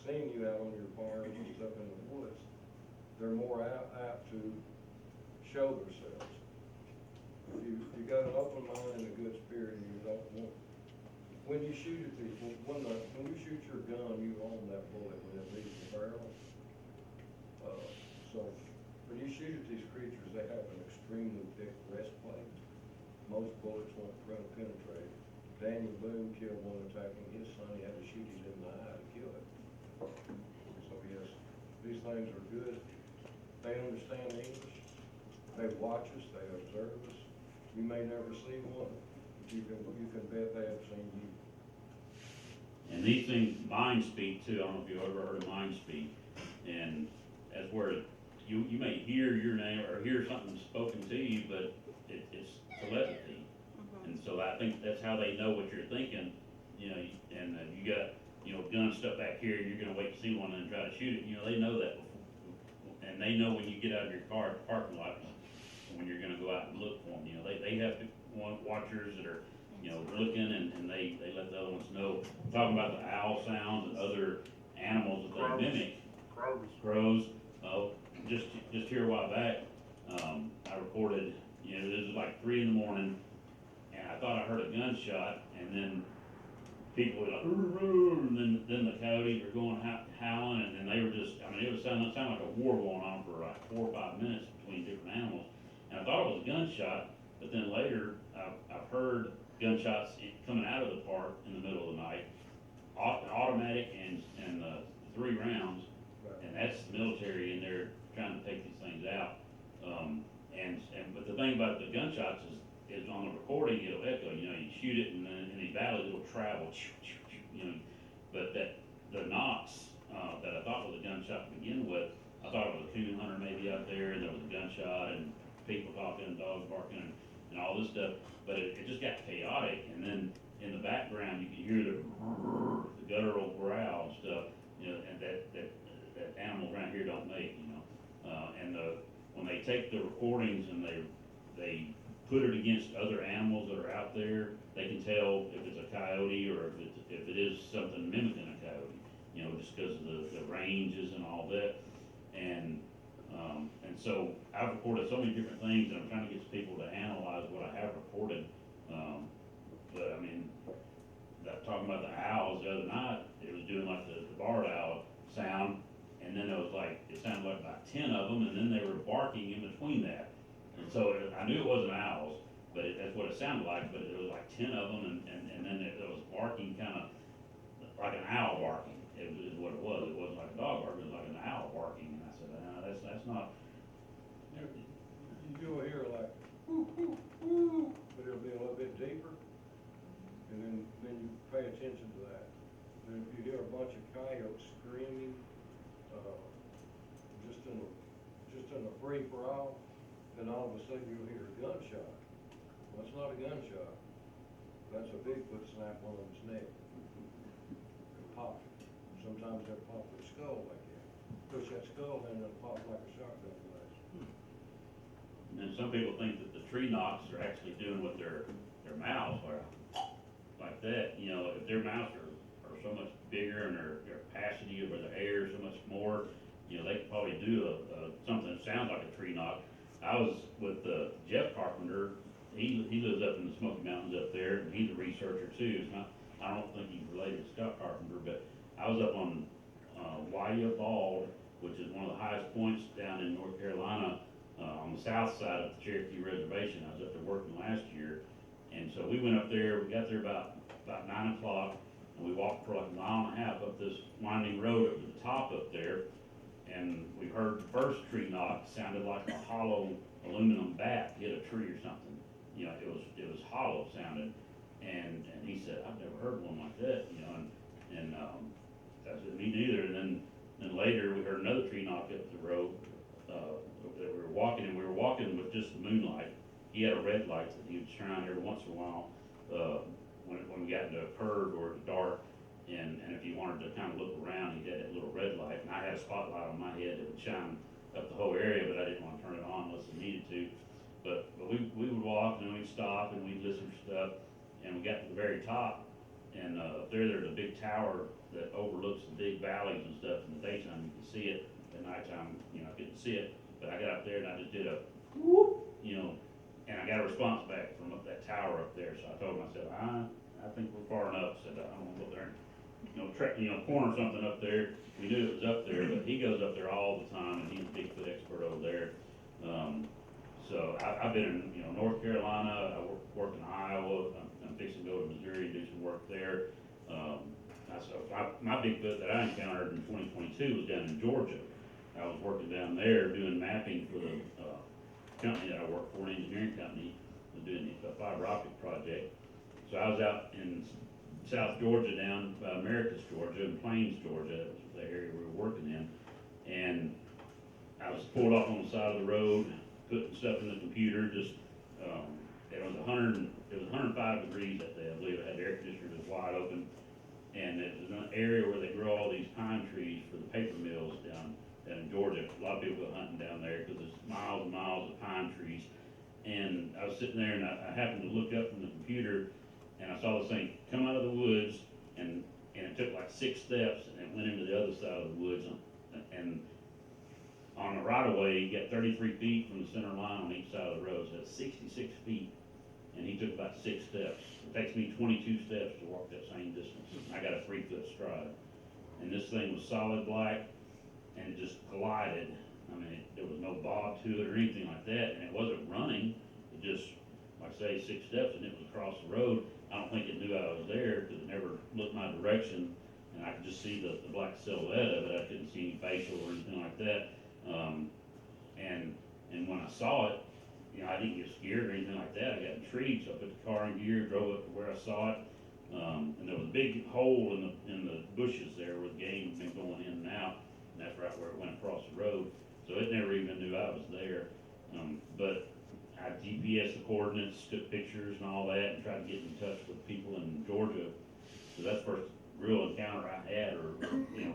Speaker 3: seeing you out on your farm and stuff in the woods, they're more apt to show themselves. If you got an open mind and a good spirit, and you don't want. When you shoot at people, when you shoot your gun, you own that bullet when it leaves the barrel. So when you shoot at these creatures, they have an extremely thick breastplate. Most bullets won't penetrate. Daniel Boone killed one attacking his son. He had to shoot him in the eye to kill it. So yes, these things are good. They understand English. They watch us. They observe us. You may never see one, but you can bet they have seen you.
Speaker 2: And these things mind speak too. I don't know if you ever heard of mind speak. And that's where you may hear your name or hear something spoken to you, but it's telepathy. And so I think that's how they know what you're thinking, you know, and you got, you know, gun stuff back here, you're gonna wait to see one and try to shoot it, you know, they know that before. And they know when you get out of your car at the parking lot, when you're gonna go out and look for them, you know, they have to want watchers that are, you know, looking and they let the other ones know. Talking about the owl sounds and other animals that they mimic. Crows. Just here a while back, I reported, you know, this was like 3 in the morning, and I thought I heard a gunshot, and then people were like, and then the coyotes were going howling, and then they were just, I mean, it sounded like a war going on for like 4 or 5 minutes between different animals, and I thought it was a gunshot, but then later, I've heard gunshots coming out of the park in the middle of the night, automatic and 3 rounds, and that's the military in there trying to take these things out. But the thing about the gunshots is on the recording it'll echo. You know, you shoot it and then in these valleys it'll travel. You know, but the knocks that I thought was a gunshot to begin with, I thought it was a coon hunter maybe out there, and there was a gunshot and people talking, dogs barking, and all this stuff. But it just got chaotic, and then in the background you could hear the guttural growl and stuff. You know, and that animals around here don't make. You know, when they take the recordings and they put it against other animals that are out there, they can tell if it's a coyote or if it is something mimicking a coyote. You know, just because of the ranges and all that, and so I've recorded so many different things, and I'm trying to get people to analyze what I have recorded. But I mean, talking about the owls the other night, it was doing like the barred owl sound, and then it sounded like about 10 of them, and then they were barking in between that. And so I knew it wasn't owls, but that's what it sounded like, but it was like 10 of them, and then it was barking kind of like an owl barking, is what it was. It wasn't like a dog barking, it was like an owl barking, and I said, that's not.
Speaker 3: You'll hear like, whoo, whoo, whoo, but it'll be a little bit deeper, and then you pay attention to that. And if you hear a bunch of coyotes screaming, just in a free-for-all, then all of a sudden you'll hear a gunshot. Well, it's not a gunshot. That's a Bigfoot snap one of its neck. It'll pop. Sometimes they'll pop their skull like that. Push that skull in and it'll pop like a shotgun blast.
Speaker 2: And some people think that the tree knocks are actually doing what their mouths are, like that. You know, if their mouths are so much bigger and their capacity over the air so much more, you know, they could probably do something that sounds like a tree knock. I was with Jeff Carpenter he lives up in the Smoky Mountains up there, and he's a researcher too. It's not, I don't think he's related to Scott Carpenter, but I was up on, Waya Bald, which is one of the highest points down in North Carolina, on the south side of the Cherokee Reservation. I was up there working last year, and so we went up there, we got there about 9 o'clock, and we walked for like a mile and a half up this winding road up to the top up there, and we heard the first tree knock, sounded like a hollow aluminum bat hit a tree or something. You know, it was hollow sounding, and he said, I've never heard one like that, you know, and I said, me neither. And then later we heard another tree knock up the road, that we were walking with just the moonlight. He had a red light that he would shine every once in a while, when we got into a curve or it was dark, and if you wanted to kind of look around, he had that little red light, and I had a spotlight on my head that would shine up the whole area, but I didn't want to turn it on unless it needed to. But we would walk, and then we'd stop, and we'd listen for stuff, and we got to the very top, and up there's a big tower that overlooks the big valleys and stuff. In the daytime, you can see it. At nighttime, you know, I couldn't see it, but I got up there and I just did a whoop, you know, and I got a response back from up that tower up there. So I told myself, I think we're far enough. Said I don't want to go there and, corner something up there. We knew it was up there, but he goes up there all the time, and he's a Bigfoot expert over there. So I've been in, North Carolina. I work in Iowa. I'm fixing to go to Missouri and do some work there. My Bigfoot that I encountered in 2022 was down in Georgia. I was working down there doing mapping for the company that I work for, an engineering company, was doing the fiber optic project. So I was out in South Georgia, down by Americus, Georgia, and Plains, Georgia. That was the area we were working in. And I was pulled off on the side of the road, putting stuff in the computer. It was 105 degrees that day. I believe it had the air conditioner just wide open. And it was an area where they grow all these pine trees for the paper mills down in Georgia. A lot of people go hunting down there because there's miles and miles of pine trees. And I was sitting there, and I happened to look up from the computer, and I saw this thing come out of the woods, and it took like 6 steps, and it went into the other side of the woods. And on the right of way, you got 33 feet from the center line on each side of the road, so that's 66 feet. And he took about 6 steps. It takes me 22 steps to walk that same distance. I got a 3-foot stride. And this thing was solid black, and it just glided. I mean, there was no bob to it or anything like that, and it wasn't running. It just, like I say, 6 steps, and it was across the road. I don't think it knew I was there, because it never looked my direction, and I could just see the black silhouette of it. I couldn't see any facial or anything like that. And when I saw it, I didn't get scared or anything like that. I got intrigued, so I put the car in gear, drove up to where I saw it, and there was a big hole in the bushes there where the game had been going in and out, and that's right where it went across the road. So it never even knew I was there. But I GPS the coordinates, took pictures and all that, and tried to get in touch with people in Georgia. So that's the first real encounter I had, or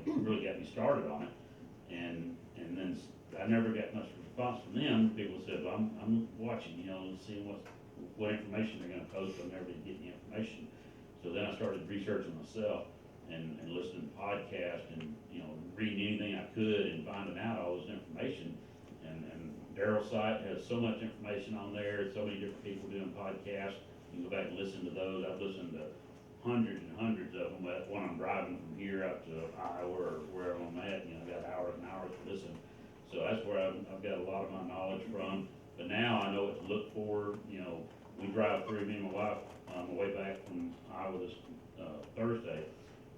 Speaker 2: really got me started on it. And then I never got much response from them. People said, well, I'm watching, and seeing what information they're going to post. I never did get any information. So then I started researching myself and listening to podcasts and, reading anything I could and finding out all this information. And Darrell's site has so much information on there. So many different people doing podcasts. You can go back and listen to those. I've listened to hundreds and hundreds of them. When I'm driving from here out to Iowa or wherever I'm at, I've got hours and hours to listen. So that's where I've got a lot of my knowledge from. But now I know what to look for. We drive through, me and my wife, on the way back from Iowa this Thursday.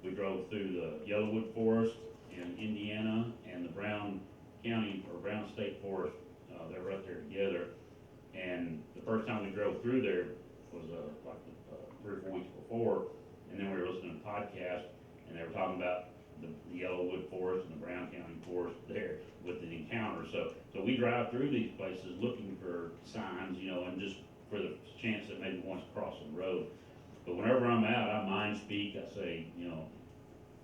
Speaker 2: We drove through the Yellowwood Forest in Indiana and the Brown County or Brown State Forest. They're right there together. And the first time we drove through there was 3 or 4 weeks before. And then we were listening to a podcast, and they were talking about the Yellowwood Forest and the Brown County Forest there with the encounter. So we drive through these places looking for signs, and just for the chance that maybe one's crossing the road. But whenever I'm out, I mind speak. I say,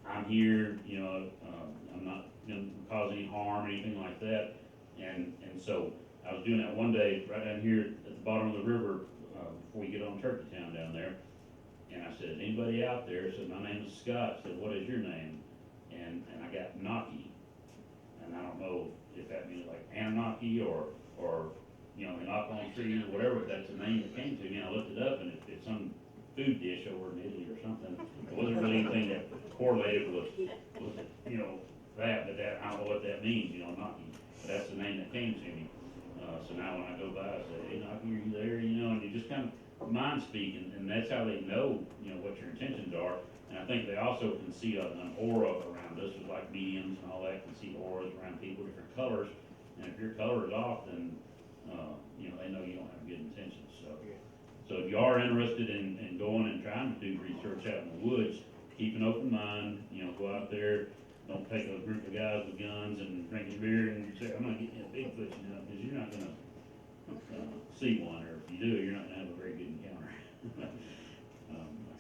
Speaker 2: I'm here. I'm not going to cause any harm or anything like that. And so I was doing that one day right down here at the bottom of the river before you get on Turkey Town down there. And I said, anybody out there? I said, my name is Scott. I said, what is your name? And I got Naki. And I don't know if that means like Anunnaki or they knock on trees or whatever, that's the name that came to me, and I looked it up, and it's some food dish over in Italy or something. It wasn't really anything that correlated with that, but that, I don't know what that means, knocking, but that's the name that came to me. So now when I go by, I say, hey, knock, are you there, and you just kind of mind speak, and that's how they know, what your intentions are. And I think they also can see an aura around us, with like mediums and all that, can see auras around people, different colors. And if your color is off, then, they know you don't have good intentions. So if you are interested in going and trying to do research out in the woods, keep an open mind, go out there. Don't take a group of guys with guns and drinking beer and you say, I'm gonna get you a Bigfoot, because you're not gonna see one, or if you do, you're not gonna have a very good encounter. Like I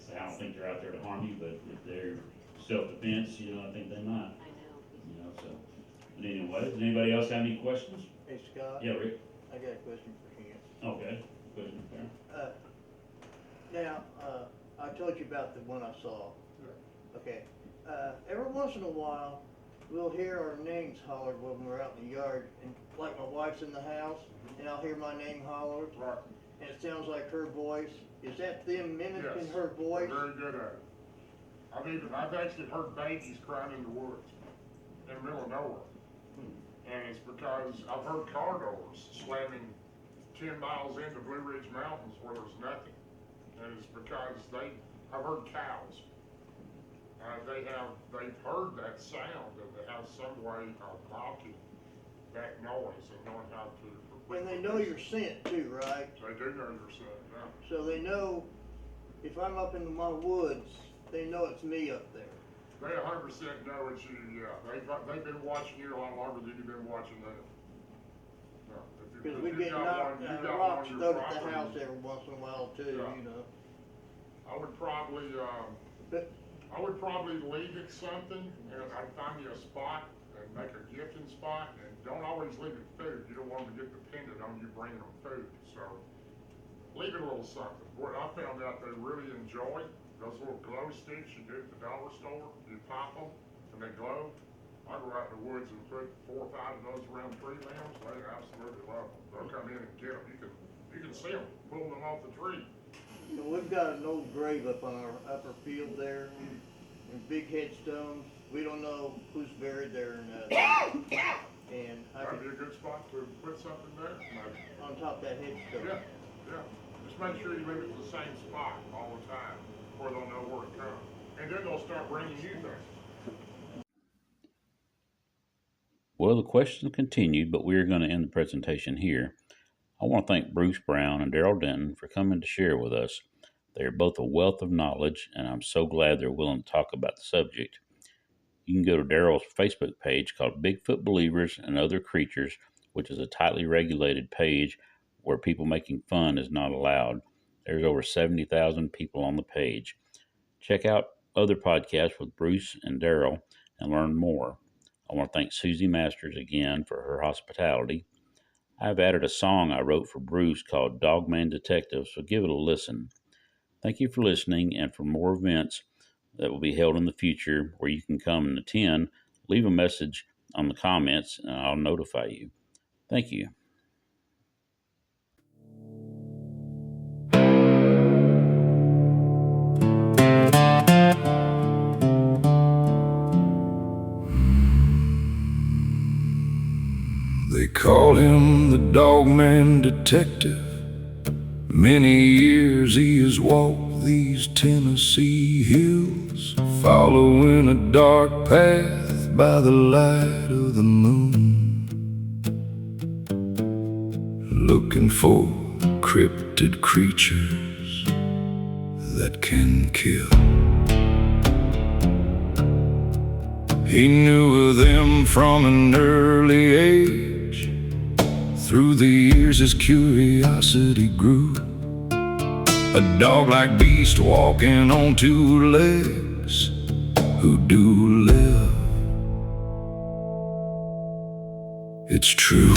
Speaker 2: say, I don't think they're out there to harm you, but if they're self-defense, I think they might. So. But anyway, does anybody else have any questions?
Speaker 5: Hey, Scott?
Speaker 2: Yeah, Rick?
Speaker 5: I got a question for him.
Speaker 2: Okay. Question, Karen?
Speaker 5: Now, I told you about the one I saw. Okay. Every once in a while, we'll hear our names hollered when we're out in the yard, and like my wife's in the house, and I'll hear my name hollered,
Speaker 4: Right.
Speaker 5: and it sounds like her voice. Is that them mimicking
Speaker 4: Yes.
Speaker 5: her voice?
Speaker 4: They're very good at it. I've actually heard babies crying in the woods in the middle of nowhere. And it's because I've heard car doors slamming 10 miles into Blue Ridge Mountains where there's nothing. And it's because I've heard cows. They've heard that sound, and they have some way of mocking that noise and knowing how to.
Speaker 5: And they know your scent too, right?
Speaker 4: They do know your scent, yeah.
Speaker 5: So they know if I'm up in my woods, they know it's me up there.
Speaker 4: They 100% know it's you, yeah. They've been watching you a lot longer than you've been watching them. No,
Speaker 5: Because we get
Speaker 4: rocks
Speaker 5: thrown at the house every once in a while too,
Speaker 4: Yeah. I would probably leave it something, and I'd find you a spot and make a gifting spot, and don't always leave it food. You don't want them to get dependent on you bringing them food, so leave it a little something. What I found out they really enjoy, those little glow sticks you get at the dollar store, you pop them and they glow. I go out in the woods and put 4 or 5 of those around tree limbs. They absolutely love them. They'll come in and get them. You can see them pulling them off the tree.
Speaker 5: So we've got an old grave up on our upper field there, and big headstones. We don't know who's buried there or nothing. And
Speaker 4: That'd be a good spot to put something there. Maybe.
Speaker 5: on top of that headstone.
Speaker 4: Yeah. Just make sure you leave it to the same spot all the time, where they'll know where to come. And then they'll start bringing you things.
Speaker 2: Well, the questions continued, but we're going to end the presentation here. I want to thank Bruce Brown and Darrell Denton for coming to share with us. They are both a wealth of knowledge, and I'm so glad they're willing to talk about the subject. You can go to Darrell's Facebook page called Bigfoot Believers and Other Creatures, which is a tightly regulated page where people making fun is not allowed. There's over 70,000 people on the page. Check out other podcasts with Bruce and Darrell and learn more. I want to thank Susie Masters again for her hospitality. I've added a song I wrote for Bruce called Dogman Detective, so give it a listen. Thank you for listening, and for more events that will be held in the future where you can come and attend, leave a message on the comments and I'll notify you. Thank you.
Speaker 1: They call him the Dogman Detective. Many years he has walked these Tennessee hills, following a dark path by the light of the moon, looking for cryptid creatures that can kill. He knew of them from an early age. Through the years his curiosity grew, a dog-like beast walking on 2 legs who do live. It's true.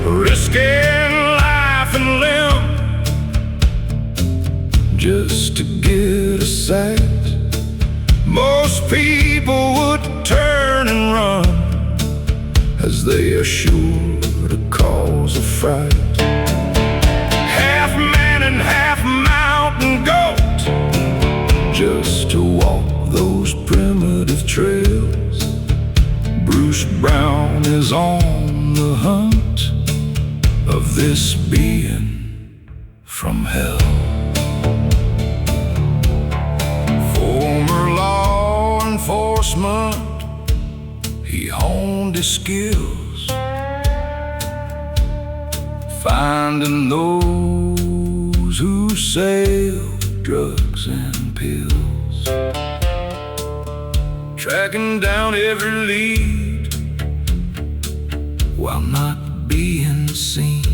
Speaker 1: Risking life and limb just to get a sight. Most people would turn and run as they are sure to cause a fright. Half man and half mountain goat, just to walk those primitive trails. Bruce Brown is on the hunt of this being from hell. Former law enforcement, he honed his skills, finding those who sell drugs and pills, tracking down every lead while not being seen,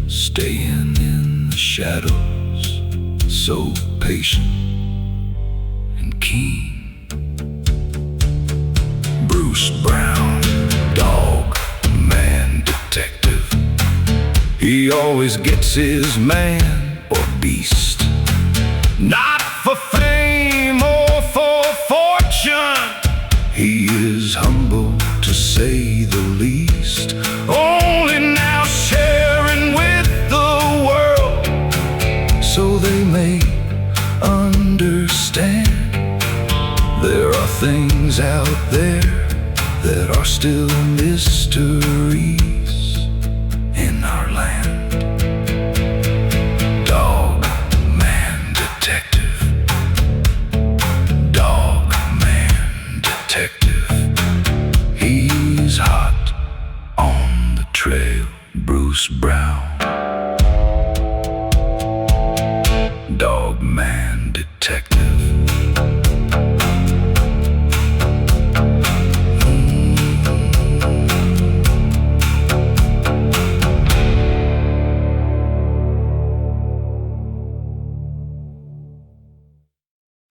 Speaker 1: staying in the shadows, so patient and keen. Bruce Brown, dog man detective, he always gets his man or beast, not for fame or for fortune. He is humble, to say the least, only now sharing with the world, so they may understand there are things out there that are still mysteries in our land. Dog man detective, dog man detective, he's hot on the trail. Bruce Brown, dog man detective.